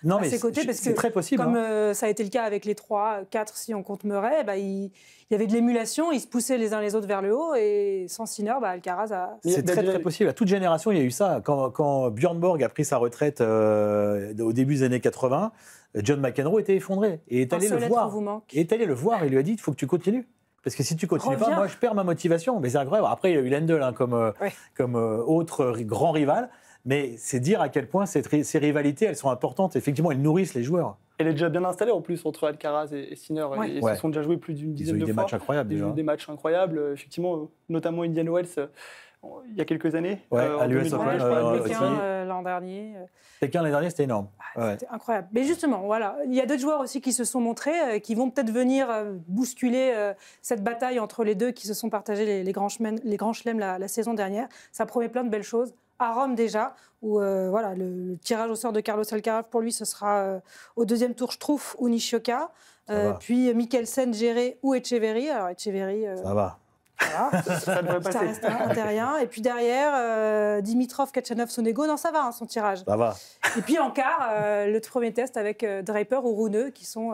Non, à ses côtés, parce c'est que très possible. comme ça a été le cas avec les 3, 4, si on compte Murray, il y avait de l'émulation, ils se poussaient les uns les autres vers le haut, et sans Sinner, Alcaraz a... C'est très possible. À toute génération, il y a eu ça. Quand Björn Borg a pris sa retraite au début des années 80, John McEnroe était effondré et est allé le voir. Il lui a dit, il faut que tu continues. Parce que si tu continues pas, moi je perds ma motivation. Mais c'est incroyable. Après, il y a eu Lendl comme autre grand rival. Mais c'est dire à quel point ces rivalités, elles sont importantes. Effectivement, elles nourrissent les joueurs. Elle est déjà bien installée en plus entre Alcaraz et Sinner. Ils se sont déjà joués plus d'une dizaine de fois. Ils ont eu des matchs incroyables déjà. Des matchs incroyables. Effectivement, notamment Indian Wells il y a quelques années. À l'US Open, Pékin l'an dernier. Pékin l'an dernier, c'était énorme. C'était incroyable. Mais justement, voilà, il y a d'autres joueurs aussi qui se sont montrés, qui vont peut-être venir bousculer cette bataille entre les deux qui se sont partagés les grands chelems la saison dernière. Ça promet plein de belles choses. À Rome déjà, où le tirage au sort de Carlos Alcaraz, pour lui, ce sera au deuxième tour Struff ou Nishioka. Puis Mikkelsen, Géré ou Etcheverry. Alors Etcheverry... ça va. Voilà. Ça devrait passer. Ça reste un terrien. Et puis derrière, Dimitrov, Kachanov, Sonego. Non, ça va, son tirage. Ça va. Et puis en quart, le premier test avec Draper ou Rune, qui sont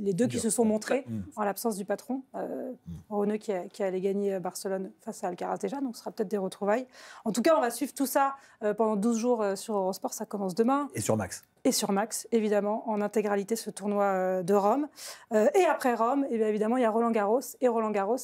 les deux qui se sont montrés en l'absence du patron. Rune qui allait gagner Barcelone face à Alcaraz déjà, donc ce sera peut-être des retrouvailles. En tout cas, on va suivre tout ça pendant 12 jours sur Eurosport. Ça commence demain. Et sur Max. Et sur Max, évidemment, en intégralité, ce tournoi de Rome. Et après Rome, et bien évidemment, il y a Roland Garros. Et Roland Garros,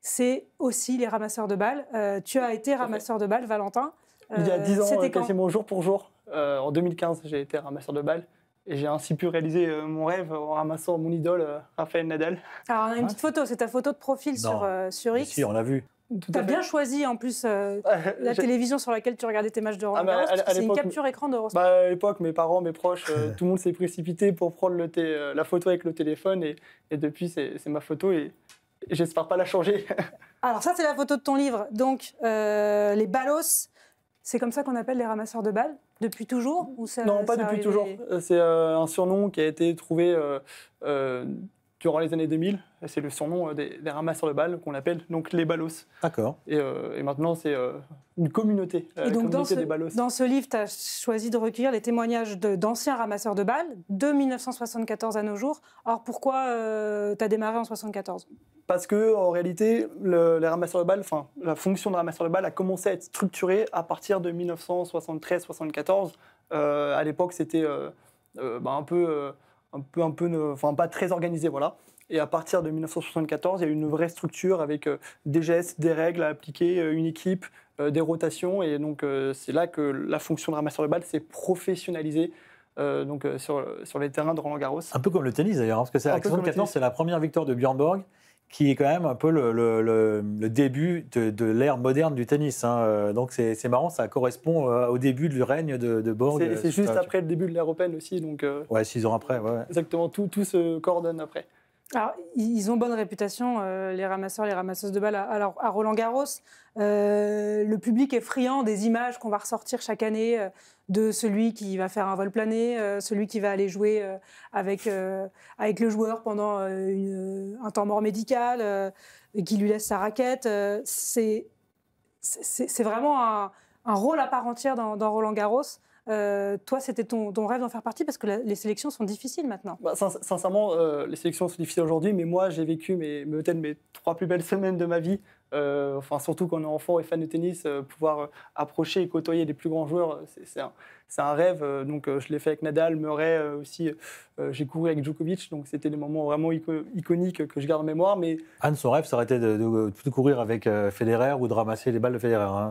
c'est aussi les ramasseurs de balles. Tu as été ramasseur de balles, Valentin. Il y a 10 ans, quasiment jour pour jour. En 2015, j'ai été ramasseur de balles. Et j'ai ainsi pu réaliser mon rêve en ramassant mon idole, Rafael Nadal. Alors, on a une petite photo, c'est ta photo de profil sur X. Si, on l'a vu. Tu as bien choisi en plus la télévision sur laquelle tu regardais tes matchs de Roland Garros, parce que c'est une capture écran d'Eurosport. À l'époque, mes parents, mes proches, tout le monde s'est précipité pour prendre la photo avec le téléphone. Et depuis, c'est ma photo et j'espère pas la changer. Alors ça, c'est la photo de ton livre. Donc, les ballos, c'est comme ça qu'on appelle les ramasseurs de balles depuis toujours ou ça, non, pas depuis toujours. C'est un surnom qui a été trouvé durant les années 2000, c'est le surnom des ramasseurs de balles qu'on appelle donc les ballos. D'accord. Et maintenant, c'est une communauté, la communauté des ballos. Dans ce livre, tu as choisi de recueillir les témoignages d'anciens ramasseurs de balles de 1974 à nos jours. Alors pourquoi tu as démarré en 1974 ? Parce que en réalité, les ramasseurs de balles, la fonction de ramasseur de balles a commencé à être structurée à partir de 1973-74. À l'époque, c'était pas très organisé, voilà. Et à partir de 1974, il y a eu une vraie structure avec des gestes, des règles à appliquer, une équipe, des rotations. Et donc, c'est là que la fonction de ramasseur de balles s'est professionnalisée sur les terrains de Roland Garros. Un peu comme le tennis d'ailleurs, parce que c'est 1974, c'est la première victoire de Björn Borg, qui est quand même un peu le début de l'ère moderne du tennis. Donc c'est marrant, ça correspond au début du règne de Borg. C'est juste après le début de l'ère européenne aussi. Donc, 6 ans après. Ouais. Exactement, tout se coordonne après. Alors, ils ont bonne réputation, les ramasseurs, les ramasseuses de balles. Alors, à Roland-Garros, le public est friand des images qu'on va ressortir chaque année de celui qui va faire un vol plané, celui qui va aller jouer avec le joueur pendant un temps mort médical, qui lui laisse sa raquette. C'est vraiment un rôle à part entière dans Roland-Garros. Toi, c'était ton rêve d'en faire partie parce que les sélections sont difficiles maintenant. Sincèrement, les sélections sont difficiles aujourd'hui, mais moi, j'ai vécu peut-être mes 3 plus belles semaines de ma vie. Surtout quand on est enfant et fan de tennis, pouvoir approcher et côtoyer les plus grands joueurs, c'est un rêve. Donc, je l'ai fait avec Nadal, Murray aussi. J'ai couru avec Djokovic, donc c'était des moments vraiment iconiques que je garde en mémoire. Mais Anne, son rêve, ça aurait été de courir avec Federer ou de ramasser les balles de Federer.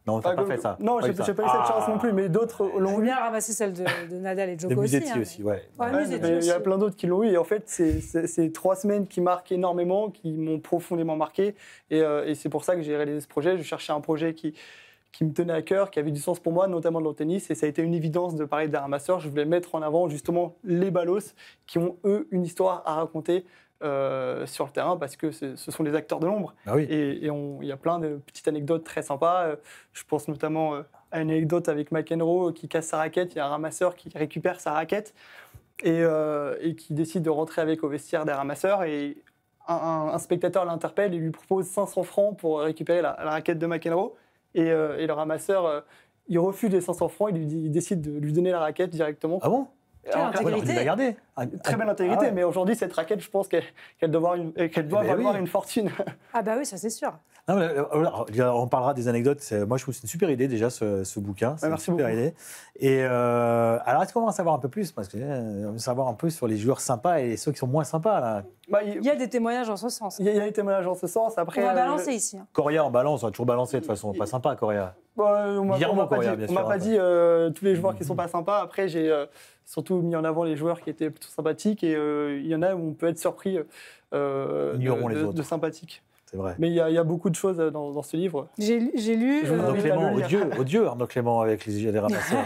Non, t'as pas fait ça. Non, j'ai pas eu cette chance non plus, mais d'autres l'ont On eu. bien ramasser celle de Nadal et De Djoko aussi. Musetti aussi, ouais. Il y a plein d'autres qui l'ont eu. Et en fait, c'est 3 semaines qui marquent énormément, qui m'ont profondément marqué. Et c'est pour ça que j'ai réalisé ce projet. Je cherchais un projet qui me tenait à cœur, qui avait du sens pour moi, notamment dans le tennis. Et ça a été une évidence de parler des ramasseurs. Je voulais mettre en avant justement les ballos qui ont, eux, une histoire à raconter sur le terrain parce que ce sont les acteurs de l'ombre. Ah oui. Et il y a plein de petites anecdotes très sympas. Je pense notamment à une anecdote avec McEnroe qui casse sa raquette. Il y a un ramasseur qui récupère sa raquette et qui décide de rentrer avec au vestiaire des ramasseurs. Et un spectateur l'interpelle et lui propose 500 francs pour récupérer la raquette de McEnroe. Et le ramasseur, il refuse les 500 francs. Il décide de lui donner la raquette directement. Ah bon? Quelle intégrité. Il l'a gardé. Très belle intégrité, mais aujourd'hui, cette raquette, je pense qu'elle doit valoir une fortune. Ah bah oui, ça c'est sûr. Non, mais, on parlera des anecdotes. Moi, je trouve que c'est une super idée déjà ce bouquin. C'est merci une super beaucoup. idée. Et alors, est-ce qu'on va en savoir un peu plus? Parce que on veut savoir un peu sur les joueurs sympas et ceux qui sont moins sympas là. Il y a des témoignages en ce sens. Il y a des témoignages en ce sens. Après, on va balancer ici. Coria, on balance, on va toujours balancer de toute façon. Pas sympa, Coria. On m'a pas dit tous les joueurs qui sont pas sympas. Après, j'ai surtout mis en avant les joueurs qui étaient plutôt sympathiques et il y en a où on peut être surpris de sympathiques. C'est vrai. Mais il y a beaucoup de choses dans ce livre. J'ai lu. Arnaud Clément, odieux Arnaud Clément avec les ramasseurs.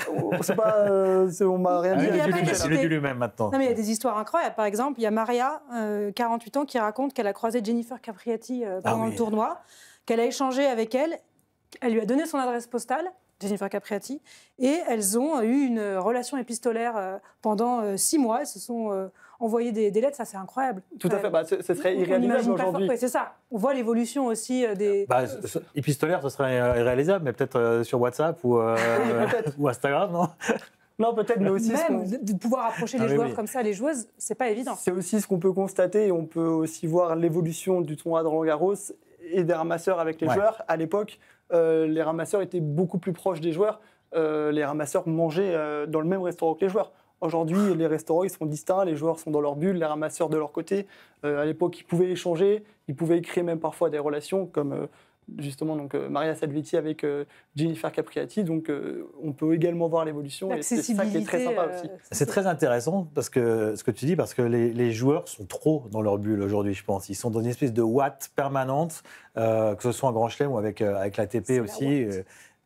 On m'a rien dit. Il le dit lui-même maintenant. Non, mais il y a des histoires incroyables. Par exemple, il y a Maria, 48 ans, qui raconte qu'elle a croisé Jennifer Capriati pendant le tournoi, qu'elle a échangé avec elle. Elle lui a donné son adresse postale, Jennifer Capriati, et elles ont eu une relation épistolaire pendant 6 mois. Elles se sont envoyé des lettres, ça c'est incroyable. Tout à fait, ce serait irréalisable aujourd'hui. C'est ça, on voit l'évolution aussi des... Épistolaire, ce serait irréalisable, mais peut-être sur WhatsApp ou Instagram, non? Non, peut-être, mais aussi... Même de pouvoir approcher les joueurs comme ça, les joueuses, c'est pas évident. C'est aussi ce qu'on peut constater, et on peut aussi voir l'évolution du tournoi de Roland-Garros et des ramasseurs avec les joueurs. À l'époque, les ramasseurs étaient beaucoup plus proches des joueurs. Les ramasseurs mangeaient dans le même restaurant que les joueurs. Aujourd'hui, les restaurants ils sont distincts, les joueurs sont dans leur bulle, les ramasseurs de leur côté. À l'époque, ils pouvaient échanger, ils pouvaient créer même parfois des relations, comme justement Maria Salvetti avec Jennifer Capriati. Donc, on peut également voir l'évolution et c'est ça qui est très sympa aussi. C'est très intéressant parce que ce que tu dis, parce que les joueurs sont trop dans leur bulle aujourd'hui, je pense. Ils sont dans une espèce de ouate permanente, que ce soit en Grand Chelem ou avec l'ATP aussi.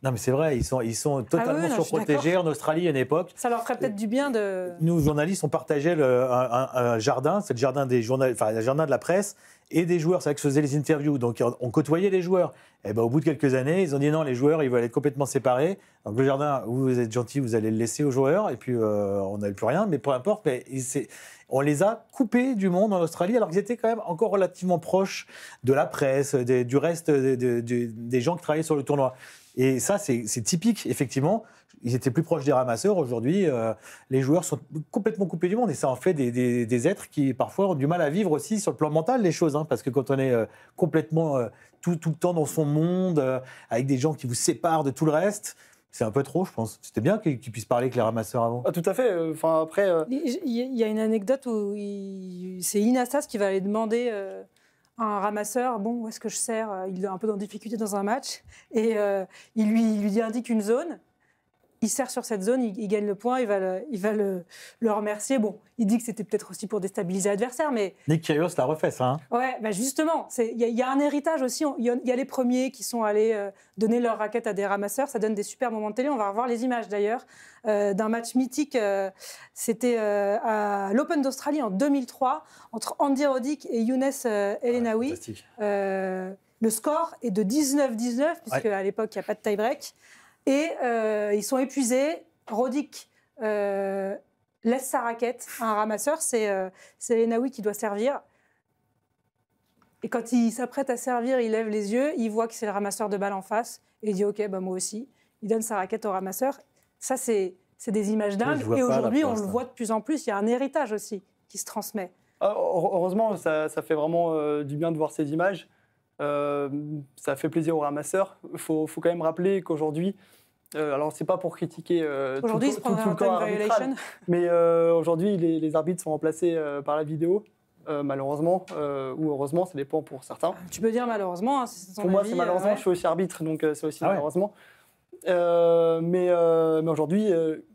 Non, mais c'est vrai, ils sont totalement surprotégés. En Australie, à une époque. Ça leur ferait peut-être du bien de... Nous, journalistes, on partageait un jardin, c'est le jardin le jardin de la presse et des joueurs. C'est vrai que je faisais les interviews, donc on côtoyait les joueurs. Et au bout de quelques années, ils ont dit non, les joueurs, ils veulent être complètement séparés. Donc le jardin, vous êtes gentils, vous allez le laisser aux joueurs, et puis on n'avait plus rien, mais peu importe. Mais on les a coupés du monde en Australie, alors qu'ils étaient quand même encore relativement proches de la presse, du reste des gens qui travaillaient sur le tournoi. Et ça, c'est typique, effectivement. Ils étaient plus proches des ramasseurs. Aujourd'hui, les joueurs sont complètement coupés du monde. Et ça en fait des êtres qui, parfois, ont du mal à vivre aussi sur le plan mental, les choses. Parce que quand on est complètement tout le temps dans son monde, avec des gens qui vous séparent de tout le reste, c'est un peu trop, je pense. C'était bien qu'ils puissent parler avec les ramasseurs avant. Ah, tout à fait. Après... Il y a une anecdote où c'est Inastas qui va aller demander... un ramasseur, où est-ce que je sers? Il est un peu en difficulté dans un match. Et il lui indique une zone. Il sert sur cette zone, il gagne le point, il va le remercier. Bon, il dit que c'était peut-être aussi pour déstabiliser l'adversaire, mais... Nick Kyrgios l'a refait, ça. Ouais, justement, il y a un héritage aussi. Il y a les premiers qui sont allés donner leur raquette à des ramasseurs. Ça donne des super moments de télé. On va revoir les images, d'ailleurs, d'un match mythique. C'était à l'Open d'Australie en 2003, entre Andy Roddick et Younes El-Enaoui. Le score est de 19-19, puisque à l'époque, il n'y a pas de tie-break. Et ils sont épuisés. Roddick laisse sa raquette à un ramasseur. C'est El-Enaoui qui doit servir. Et quand il s'apprête à servir, il lève les yeux. Il voit que c'est le ramasseur de balle en face. Et il dit « Ok, moi aussi ». Il donne sa raquette au ramasseur. Ça, c'est des images dingues. Et aujourd'hui, on le voit de plus en plus. Il y a un héritage aussi qui se transmet. Heureusement, ça fait vraiment du bien de voir ces images. Ça fait plaisir aux ramasseurs. Il faut quand même rappeler qu'aujourd'hui, alors c'est pas pour critiquer tout le corps arbitral, mais aujourd'hui les arbitres sont remplacés par la vidéo. malheureusement, ou heureusement, ça dépend pour certains. Tu peux dire malheureusement, hein, c'est ton Pour moi, avis, c'est malheureusement, ouais. je suis aussi arbitre, donc c'est aussi Ah ouais. malheureusement. Mais aujourd'hui,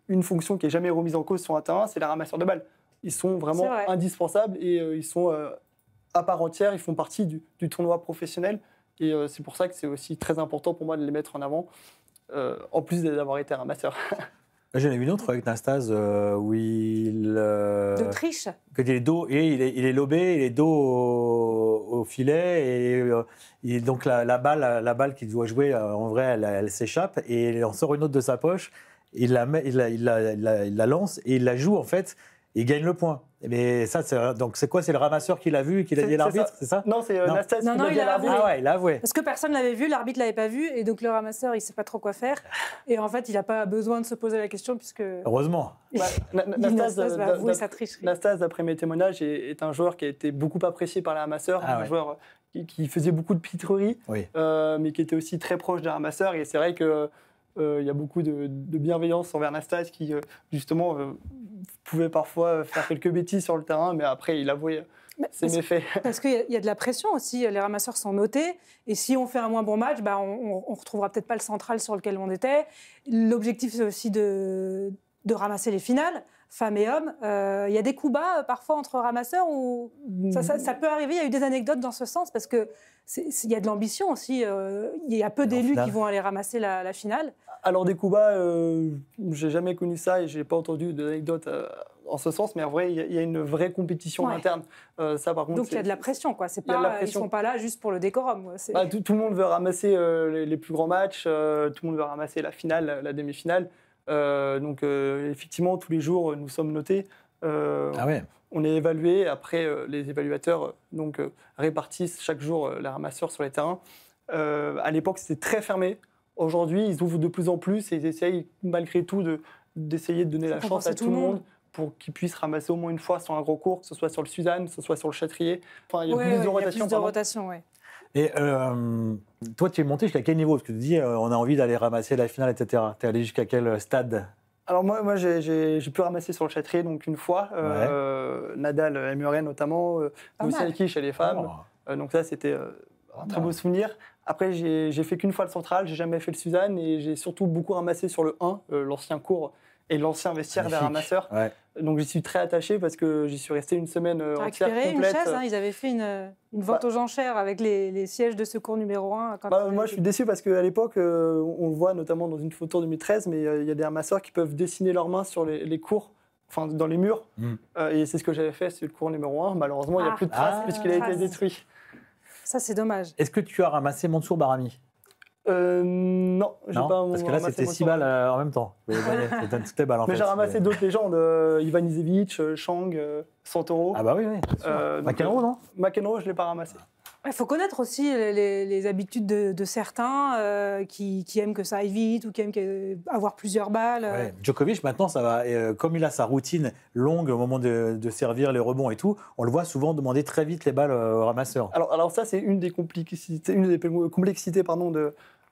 une fonction qui n'est jamais remise en cause sur un terrain, c'est les ramasseurs de balles. Ils sont C'est vraiment vrai. indispensables et ils sont à part entière, ils font partie du tournoi professionnel. Et c'est pour ça que c'est aussi très important pour moi de les mettre en avant, en plus d'avoir été ramasseur. J'en ai vu une autre avec Nastase où il. De triche. Que il est dos et il est lobé, il est dos au filet et donc la balle qu'il doit jouer en vrai elle s'échappe et il en sort une autre de sa poche, il la lance et il la joue en fait et il gagne le point. Mais ça c'est quoi, c'est le ramasseur qui l'a vu et qui l'a dit à l'arbitre, c'est ça? Non, c'est Non. Nastase Non, qui non, l'a il dit à a l'arbitre. Ah ouais, il a avoué. Parce que personne ne l'avait vu, l'arbitre ne l'avait pas vu, et donc le ramasseur, il ne sait pas trop quoi faire. Et en fait, il n'a pas besoin de se poser la question, puisque Heureusement. Nastase va avouer sa tricherie. Nastase, d'après mes témoignages, est un joueur qui a été beaucoup apprécié par les ramasseurs, Ah un ouais. joueur qui faisait beaucoup de pitreries, Oui. mais qui était aussi très proche des ramasseurs. Et c'est vrai que il y a beaucoup de bienveillance envers Nastase qui, justement, pouvait parfois faire quelques bêtises sur le terrain, mais après, il avouait ses méfaits. Parce qu'il y a de la pression aussi, les ramasseurs sont notés, et si on fait un moins bon match, bah, on ne retrouvera peut-être pas le central sur lequel on était. L'objectif, c'est aussi de ramasser les finales, femmes et hommes. Il y a des coups bas parfois entre ramasseurs où ça peut arriver, il y a eu des anecdotes dans ce sens, parce qu'il y a de l'ambition aussi. Il y a peu d'élus qui vont aller ramasser la finale. Alors des coups bas, j'ai jamais connu ça et j'ai pas entendu d'anecdotes en ce sens, mais en vrai, il y a une vraie compétition interne. Ça, par contre, donc il y a de la pression, quoi. il y a de la Ils pression. sont pas là juste pour le décorum. Tout le monde veut ramasser les plus grands matchs, tout le monde veut ramasser la finale, la demi-finale. Donc effectivement, tous les jours, nous sommes notés. Ah ouais. On est évalué. Après, les évaluateurs répartissent chaque jour les ramasseurs sur les terrains. À l'époque, c'était très fermé. Aujourd'hui, ils ouvrent de plus en plus et ils essayent malgré tout d'essayer de donner la chance à tout le monde pour qu'ils puissent ramasser au moins une fois sur un gros cours, que ce soit sur le Suzanne, que ce soit sur le Châtrier. Enfin, il y a plus de rotation. Il y a plus de rotation, ouais. Et toi, tu es monté jusqu'à quel niveau? Parce que tu dis, on a envie d'aller ramasser la finale, etc. Tu es allé jusqu'à quel stade? Alors moi j'ai pu ramasser sur le Châtrier donc une fois, Nadal et Murray notamment, mais aussi Aki chez les femmes. Donc ça c'était un très beau souvenir. Après j'ai fait qu'une fois le central, j'ai jamais fait le Suzanne et j'ai surtout beaucoup ramassé sur le 1, l'ancien cours et l'ancien vestiaire des ramasseurs. Ouais. Donc j'y suis très attaché parce que j'y suis resté une semaine entière récupéré complète. une chaise, ils avaient fait une vente aux enchères avec les sièges de secours numéro 1. Moi, je suis déçu parce qu'à l'époque, on le voit notamment dans une photo 2013, mais il y a des ramasseurs qui peuvent dessiner leurs mains sur les cours, enfin dans les murs. Et c'est ce que j'avais fait sur le cours numéro 1. Malheureusement, il n'y a plus de traces puisqu'il a été détruit. Ça, c'est dommage. Est-ce que tu as ramassé Mansour Barami? Non, j'ai pas. Parce que là, c'était 6 balles en même temps. C'était toutes les balles, en mais fait. j'ai ramassé d'autres légendes, Ivan Izevich, Chang, Santoro. Ah bah oui. McEnroe, non? McEnroe, je ne l'ai pas ramassé. Il faut connaître aussi les habitudes de certains qui aiment que ça aille vite ou qui aiment avoir plusieurs balles. Ouais. Djokovic, maintenant, ça va. Comme il a sa routine longue au moment de servir les rebonds et tout, on le voit souvent demander très vite les balles aux ramasseurs. Alors ça, c'est une des complexités,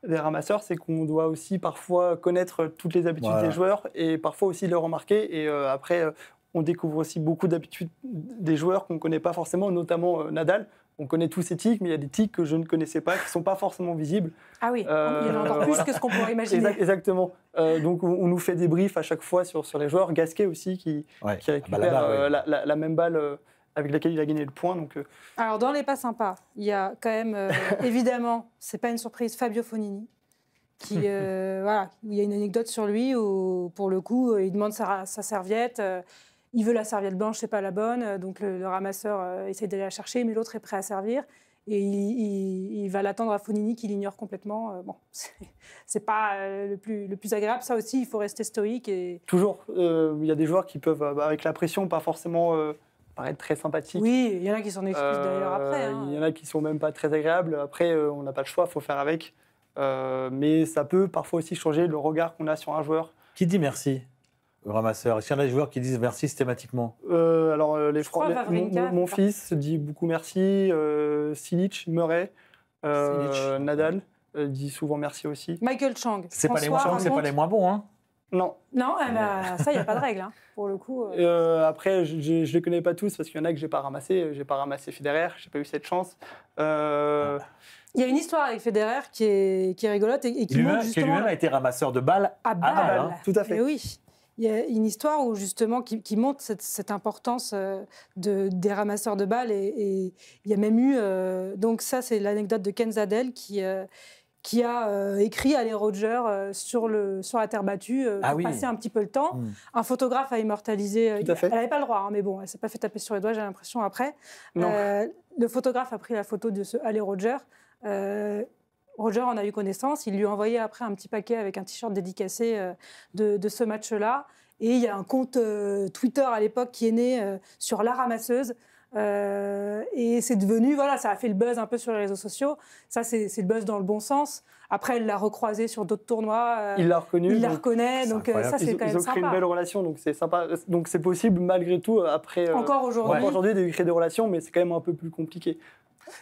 des ramasseurs, c'est qu'on doit aussi parfois connaître toutes les habitudes des joueurs et parfois aussi les remarquer. Et après, on découvre aussi beaucoup d'habitudes des joueurs qu'on ne connaît pas forcément, notamment Nadal. On connaît tous ses tics, mais il y a des tics que je ne connaissais pas, qui ne sont pas forcément visibles. Ah oui, il y en a encore plus que ce qu'on pourrait imaginer. Exactement. Donc on nous fait des briefs à chaque fois sur les joueurs. Gasquet aussi, qui récupère la même balle avec laquelle il a gagné le point. Donc, Alors dans les pas sympas, il y a quand même, évidemment, c'est pas une surprise, Fabio Fognini, qui, voilà, il y a une anecdote sur lui où, pour le coup, il demande sa serviette. Il veut la serviette blanche, c'est pas la bonne, donc le ramasseur essaie d'aller la chercher, mais l'autre est prêt à servir. Et il va l'attendre à Fognini, qui l'ignore complètement. Bon, c'est pas le plus agréable. Ça aussi, il faut rester stoïque. Toujours, il y a des joueurs qui peuvent, avec la pression, pas forcément paraître très sympathiques. Oui, il y en a qui s'en excusent d'ailleurs après. Il y en a qui sont même pas très agréables. Après, on n'a pas le choix, il faut faire avec. Mais ça peut parfois aussi changer le regard qu'on a sur un joueur. Qui dit merci au ramasseur? Est-ce qu'il y en a des joueurs qui disent merci systématiquement? Alors, mon fils dit beaucoup merci. Silic, Murray, Nadal dit souvent merci aussi. Michael Chang. C'est pas les moins bons, hein? Non. Non, ça, il n'y a pas de règle, hein, pour le coup. Après, je ne les connais pas tous parce qu'il y en a que j'ai pas ramassé. J'ai pas ramassé Federer, j'ai pas eu cette chance. Il y a une histoire avec Federer qui est rigolote et qui montre justement... Qui lui-même a été ramasseur de balles à Bâle. hein. Tout à fait. Mais oui. Il y a une histoire où justement qui montre cette importance des ramasseurs de balles et il y a même eu donc ça c'est l'anecdote de Ken Zadel qui a écrit Allez Roger sur la terre battue pour passer un petit peu le temps. Un photographe a immortalisé. Tout à fait. Elle n'avait pas le droit, hein, mais bon, elle s'est pas fait taper sur les doigts, j'ai l'impression après. Le photographe a pris la photo de ce Allez Roger. Roger en a eu connaissance, il lui a envoyé après un petit paquet avec un t-shirt dédicacé de ce match-là. Et il y a un compte Twitter à l'époque qui est né sur La Ramasseuse. Et c'est devenu, voilà, ça a fait le buzz un peu sur les réseaux sociaux. Ça, c'est le buzz dans le bon sens. Après, elle l'a recroisé sur d'autres tournois. Il l'a reconnu. Il la reconnaît, donc ça, c'est quand même sympa. Ils ont créé une belle relation, donc c'est sympa. Donc c'est possible, malgré tout, après... Encore aujourd'hui. Encore aujourd'hui, de créer des relations, mais c'est quand même un peu plus compliqué.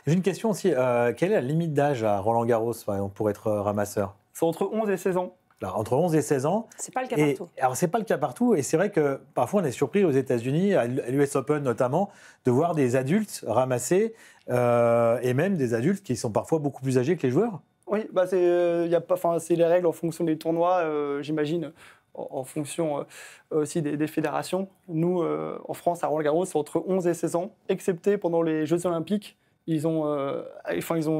J'ai une question aussi. Quelle est la limite d'âge à Roland-Garros, par exemple, pour être ramasseur? C'est entre 11 et 16 ans. Alors, entre 11 et 16 ans. C'est pas le cas partout. Alors, c'est pas le cas partout. Et c'est vrai que parfois, on est surpris aux États-Unis, à l'US Open notamment, de voir des adultes ramasser et même des adultes qui sont parfois beaucoup plus âgés que les joueurs. Oui, bah c'est les règles en fonction des tournois, j'imagine, en fonction aussi des fédérations. Nous, en France, à Roland-Garros, c'est entre 11 et 16 ans, excepté pendant les Jeux Olympiques. Ils ont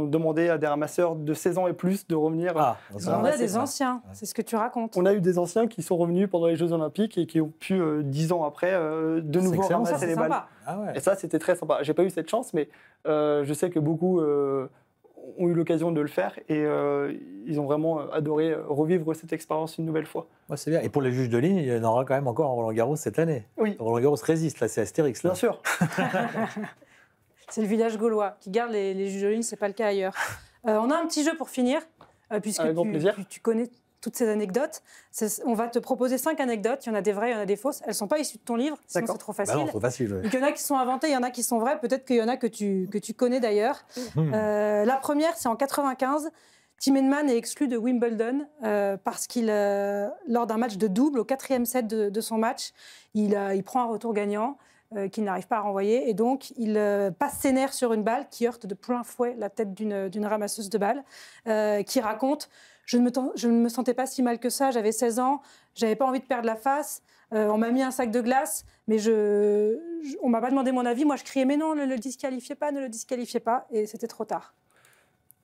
demandé à des ramasseurs de 16 ans et plus de revenir. Ils ont demandé à des anciens, c'est ce que tu racontes. On a eu des anciens qui sont revenus pendant les Jeux Olympiques et qui ont pu, 10 ans après, de nouveau ramasser les balles. Et ça, c'était très sympa. J'ai pas eu cette chance, mais je sais que beaucoup ont eu l'occasion de le faire et ils ont vraiment adoré revivre cette expérience une nouvelle fois. Ouais, c'est bien. Et pour les juges de ligne, il y en aura quand même encore à Roland-Garros cette année. Oui. Roland-Garros résiste, là, c'est Astérix. Là. Bien sûr. C'est le village gaulois qui garde les juges de ligne, c'est pas le cas ailleurs. On a un petit jeu pour finir, puisque tu connais toutes ces anecdotes. On va te proposer 5 anecdotes, il y en a des vraies, il y en a des fausses. Elles ne sont pas issues de ton livre, sinon c'est trop facile. Bah non, trop facile. Il y en a qui sont inventées, il y en a qui sont vraies, peut-être qu'il y en a que tu connais d'ailleurs. La première, c'est en 95. Tim Henman est exclu de Wimbledon parce qu'il, lors d'un match de double, au 4e set de son match, il prend un retour gagnant qu'il n'arrive pas à renvoyer. Et donc, il passe ses nerfs sur une balle qui heurte de plein fouet la tête d'une ramasseuse de balles, qui raconte « Je ne me sentais pas si mal que ça, j'avais 16 ans, j'avais pas envie de perdre la face, on m'a mis un sac de glace, mais on m'a pas demandé mon avis. Moi, je criais « Mais non, ne le disqualifiez pas, ne le disqualifiez pas ». Et c'était trop tard.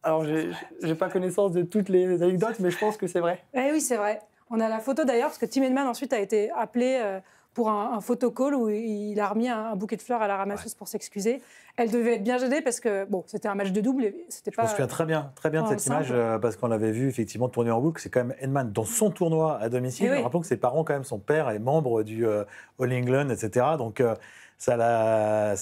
Alors, j'ai pas connaissance de toutes les anecdotes, mais je pense que c'est vrai. Eh oui, c'est vrai. On a la photo d'ailleurs, parce que Tim Henman ensuite a été appelé pour un photocall où il a remis un bouquet de fleurs à la ramasseuse pour s'excuser. Elle devait être bien gênée parce que bon, c'était un match de double et c'était pas... Je me souviens très bien de cette image parce qu'on l'avait vu effectivement tourner en boucle. C'est quand même Henman dans son tournoi à domicile. Oui. Rappelons que ses parents, quand même, son père est membre du All England, etc. Donc ça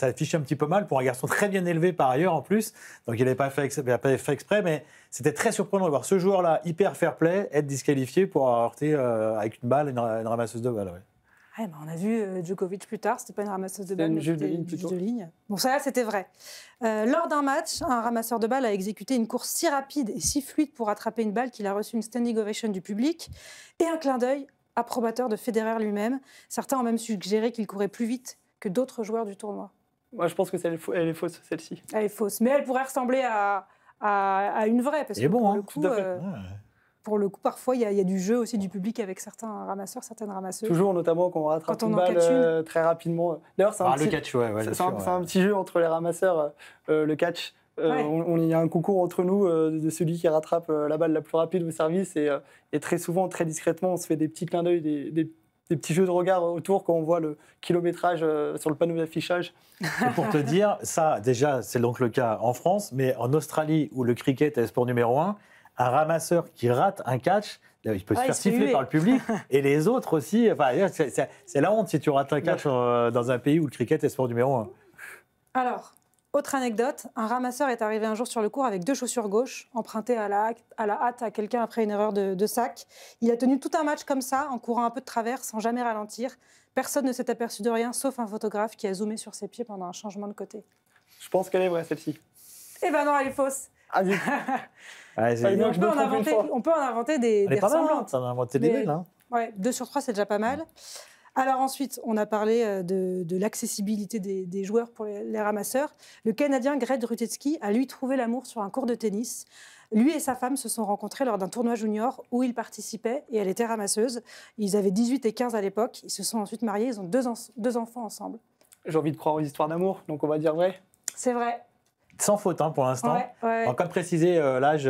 affiche un petit peu mal pour un garçon très bien élevé par ailleurs en plus. Donc il n'avait pas fait exprès, mais c'était très surprenant de voir ce joueur-là hyper fair play être disqualifié pour avoir heurté avec une balle une ramasseuse de balles. Ouais. Ouais, bah on a vu Djokovic plus tard, c'était pas une ramasseuse de balles, mais c'était une juge de ligne. Bon, ça, c'était vrai. Lors d'un match, un ramasseur de balles a exécuté une course si rapide et si fluide pour attraper une balle qu'il a reçu une standing ovation du public et un clin d'œil approbateur de Federer lui-même. Certains ont même suggéré qu'il courait plus vite que d'autres joueurs du tournoi. Moi, je pense que elle est fausse, celle-ci. Elle est fausse, mais elle pourrait ressembler à une vraie, parce que pour le coup... Pour le coup, parfois, il y a du jeu aussi du public avec certains ramasseurs, certaines ramasseuses. Toujours, notamment quand on rattrape une balle très rapidement. D'ailleurs, c'est un petit jeu entre les ramasseurs, le catch. Il y a un concours entre nous de celui qui rattrape la balle la plus rapide au service. Et très souvent, très discrètement, on se fait des petits clins d'œil, des petits jeux de regard autour quand on voit le kilométrage sur le panneau d'affichage. Et pour te dire, ça, déjà, c'est donc le cas en France, mais en Australie, où le cricket est le sport numéro 1, un ramasseur qui rate un catch, il peut se faire siffler par le public, et les autres aussi. Enfin, c'est la honte si tu rates un catch dans un pays où le cricket est sport numéro 1. Alors, autre anecdote, un ramasseur est arrivé un jour sur le court avec 2 chaussures gauches, empruntées à la hâte à quelqu'un après une erreur de sac. Il a tenu tout un match comme ça, en courant un peu de travers, sans jamais ralentir. Personne ne s'est aperçu de rien, sauf un photographe qui a zoomé sur ses pieds pendant un changement de côté. Je pense qu'elle est vraie, celle-ci. Eh ben non, elle est fausse. Ah, on peut en inventer des ressemblances. On a inventé des belles, hein. Ouais, 2 sur 3, c'est déjà pas mal. Alors ensuite, on a parlé de l'accessibilité des joueurs pour les ramasseurs. Le Canadien Greg Rutetski a lui trouvé l'amour sur un court de tennis. Lui et sa femme se sont rencontrés lors d'un tournoi junior où il participait et elle était ramasseuse. Ils avaient 18 et 15 à l'époque. Ils se sont ensuite mariés. Ils ont deux enfants ensemble. J'ai envie de croire aux histoires d'amour, donc on va dire vrai. C'est vrai. Sans faute pour l'instant. Ouais. On va quand même préciser l'âge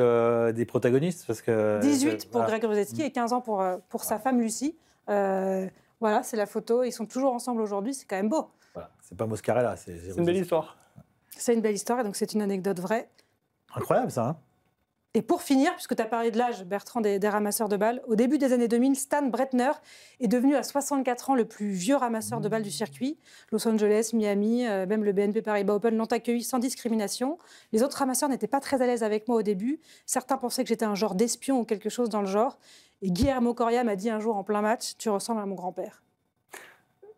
des protagonistes. Parce que, 18 pour voilà. Greg Rutetski et 15 ans pour sa femme Lucie. Voilà, c'est la photo. Ils sont toujours ensemble aujourd'hui. C'est quand même beau. Voilà. C'est pas Moscarella. C'est une belle histoire. C'est une belle histoire et donc c'est une anecdote vraie. Incroyable ça. Hein. Et pour finir, puisque tu as parlé de l'âge, Bertrand, des ramasseurs de balles, au début des années 2000, Stan Bretner est devenu à 64 ans le plus vieux ramasseur de balles du circuit. Los Angeles, Miami, même le BNP Paribas Open l'ont accueilli sans discrimination. Les autres ramasseurs n'étaient pas très à l'aise avec moi au début. Certains pensaient que j'étais un genre d'espion ou quelque chose dans le genre. Et Guillermo Coria m'a dit un jour en plein match, « Tu ressembles à mon grand-père ».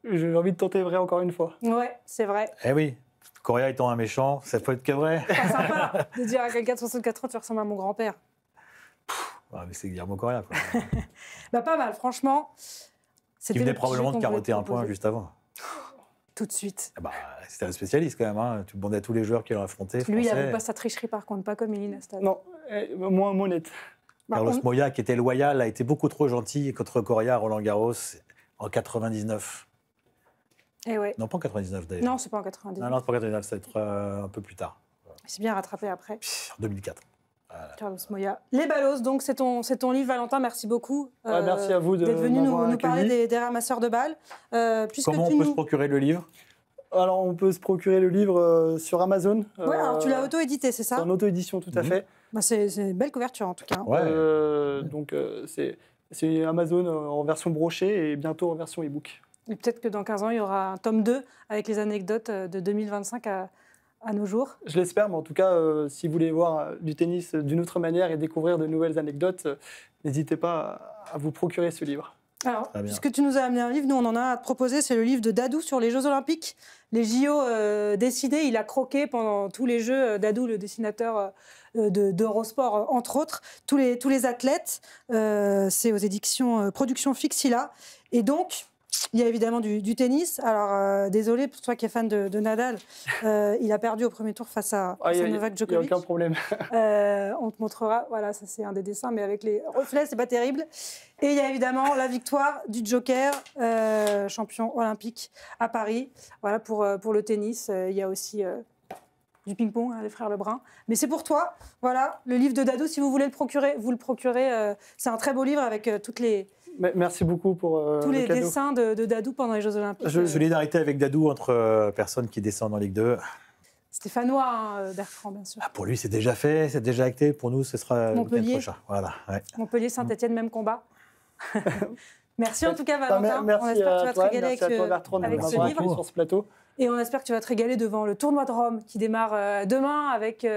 J'ai envie de tenter vrai encore une fois. Ouais, c'est vrai. Eh oui. Coria étant un méchant, ça peut être que vrai. C'est pas sympa de dire à quelqu'un de 64 ans, tu ressembles à mon grand-père. Ouais, mais c'est Guillermo Coria, quoi. Bah, pas mal, franchement. Qui venait probablement de carotter un point juste avant. Tout de suite. Ah bah, c'était un spécialiste quand même. Hein. Tu demandais à tous les joueurs qui l'ont affronté. Lui, il français. n'avait pas sa tricherie, par contre, pas comme Elina Stade. Non, moins honnête. Carlos Moya, qui était loyal, a été beaucoup trop gentil contre Coria à Roland-Garros en 99. Et ouais. Non, pas en 99 d'ailleurs. Non, c'est pas en 99. Non, c'est pas en 99, ça va être un peu plus tard. Il s'est bien rattrapé après. En 2004. Voilà. Carlos Moya. Les ballos, donc c'est ton livre, Valentin. Merci beaucoup. Merci à vous d'être venu nous parler des ramasseurs de balles. Comment on peut se procurer le livre? Alors, on peut se procurer le livre sur Amazon. Ouais, alors tu l'as auto-édité, c'est ça? C'est en auto-édition, tout à fait. Bah, c'est une belle couverture, en tout cas. Ouais. Donc, c'est Amazon en version brochée et bientôt en version e-book. Et peut-être que dans 15 ans, il y aura un tome 2 avec les anecdotes de 2025 à nos jours. Je l'espère, mais en tout cas, si vous voulez voir du tennis d'une autre manière et découvrir de nouvelles anecdotes, n'hésitez pas à vous procurer ce livre. Alors, puisque tu nous as amené un livre, nous on en a un à te proposer, c'est le livre de Dadou sur les Jeux Olympiques. Les JO dessinés, il a croqué pendant tous les Jeux, Dadou, le dessinateur d'Eurosport, entre autres, tous les athlètes. C'est aux éditions Production Fixila. Et donc, il y a évidemment du tennis. Alors, désolé pour toi qui es fan de Nadal, il a perdu au premier tour face à Novak Djokovic. Il n'y a aucun problème. On te montrera, voilà, ça c'est un des dessins, mais avec les reflets, c'est pas terrible. Et il y a évidemment la victoire du Joker, champion olympique à Paris. Voilà, pour le tennis. Il y a aussi du ping-pong, les frères Lebrun. Mais c'est pour toi, voilà, le livre de Dadou, si vous voulez le procurer, vous le procurez. C'est un très beau livre avec toutes les... Merci beaucoup pour tous les cadeau. dessins de Dadou pendant les Jeux Olympiques. Solidarité avec Dadou entre personnes qui descendent en Ligue 2. Stéphanois, Bertrand, bien sûr. Ah, pour lui, c'est déjà fait, c'est déjà acté. Pour nous, ce sera le week-end prochain. Voilà, ouais. Montpellier, Saint-Etienne, même combat. Merci en tout cas, Valentin. Merci on espère que tu vas te régaler avec ce livre sur ce plateau. Et on espère que tu vas te régaler devant le tournoi de Rome qui démarre demain avec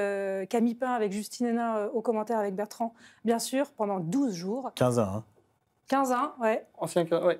Camille Pain, avec Justine Hénin aux commentaires, avec Bertrand, bien sûr, pendant 12 jours. 15 ans, hein. 15 ans, ouais. Ancien, ouais.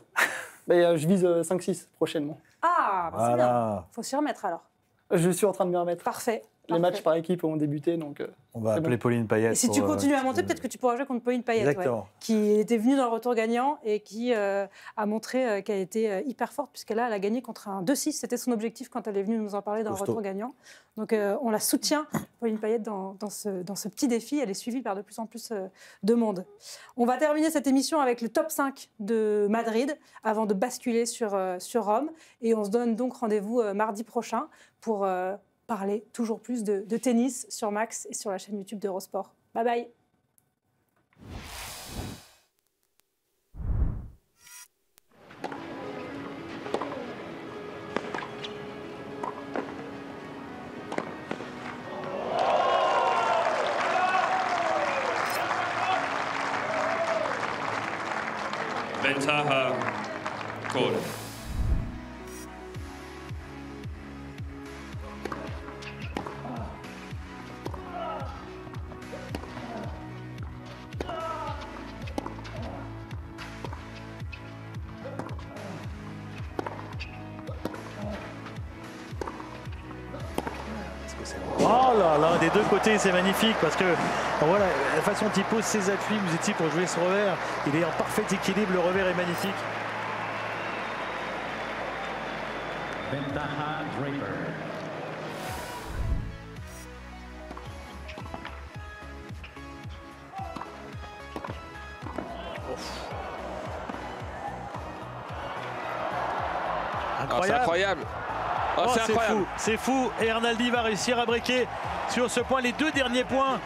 Mais je vise 5-6 prochainement. Ah, bah voilà. C'est bien. Faut s'y remettre alors. Je suis en train de m'y remettre. Parfait. Les matchs par équipe ont débuté, donc... On va appeler Pauline Payette. Et si tu continues à monter, peut-être que tu pourras jouer contre Pauline Payette, qui était venue dans le retour gagnant et qui a montré qu'elle était hyper forte, puisqu'elle a gagné contre un 2-6. C'était son objectif quand elle est venue nous en parler dans le retour gagnant. Donc on la soutient, Pauline Payette, dans ce petit défi. Elle est suivie par de plus en plus de monde. On va terminer cette émission avec le top 5 de Madrid, avant de basculer sur Rome. Et on se donne donc rendez-vous mardi prochain pour... parler toujours plus de tennis sur Max et sur la chaîne YouTube d'Eurosport. Bye bye. Ventaja Corner. Oh là là, des deux côtés, c'est magnifique parce que voilà, la façon dont il pose ses appuis, Musetti, pour jouer ce revers, il est en parfait équilibre, le revers est magnifique. Ventaja Draper. Incroyable. C'est incroyable. Oh, c'est incroyable. Fou, c'est fou. Et Arnaldi va réussir à breaker sur ce point. Les deux derniers points,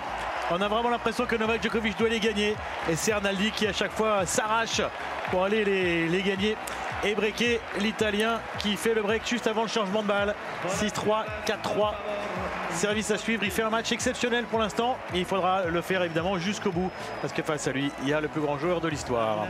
on a vraiment l'impression que Novak Djokovic doit les gagner. Et c'est Arnaldi qui à chaque fois s'arrache pour aller les gagner. Et breaker l'Italien qui fait le break juste avant le changement de balle. 6-3, 4-3. Service à suivre. Il fait un match exceptionnel pour l'instant. Et il faudra le faire évidemment jusqu'au bout. Parce que face à lui, il y a le plus grand joueur de l'histoire.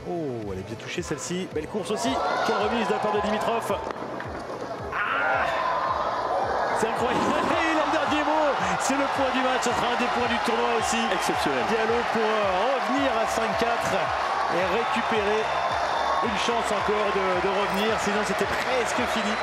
Oh, elle est bien touchée celle-ci. Belle course aussi. Quelle remise de la part de Dimitrov. Ah, c'est incroyable. Il a le dernier mot. C'est le point du match. Ce sera un des points du tournoi aussi. Exceptionnel. Diallo pour revenir à 5-4 et récupérer une chance encore de revenir. Sinon, c'était presque fini.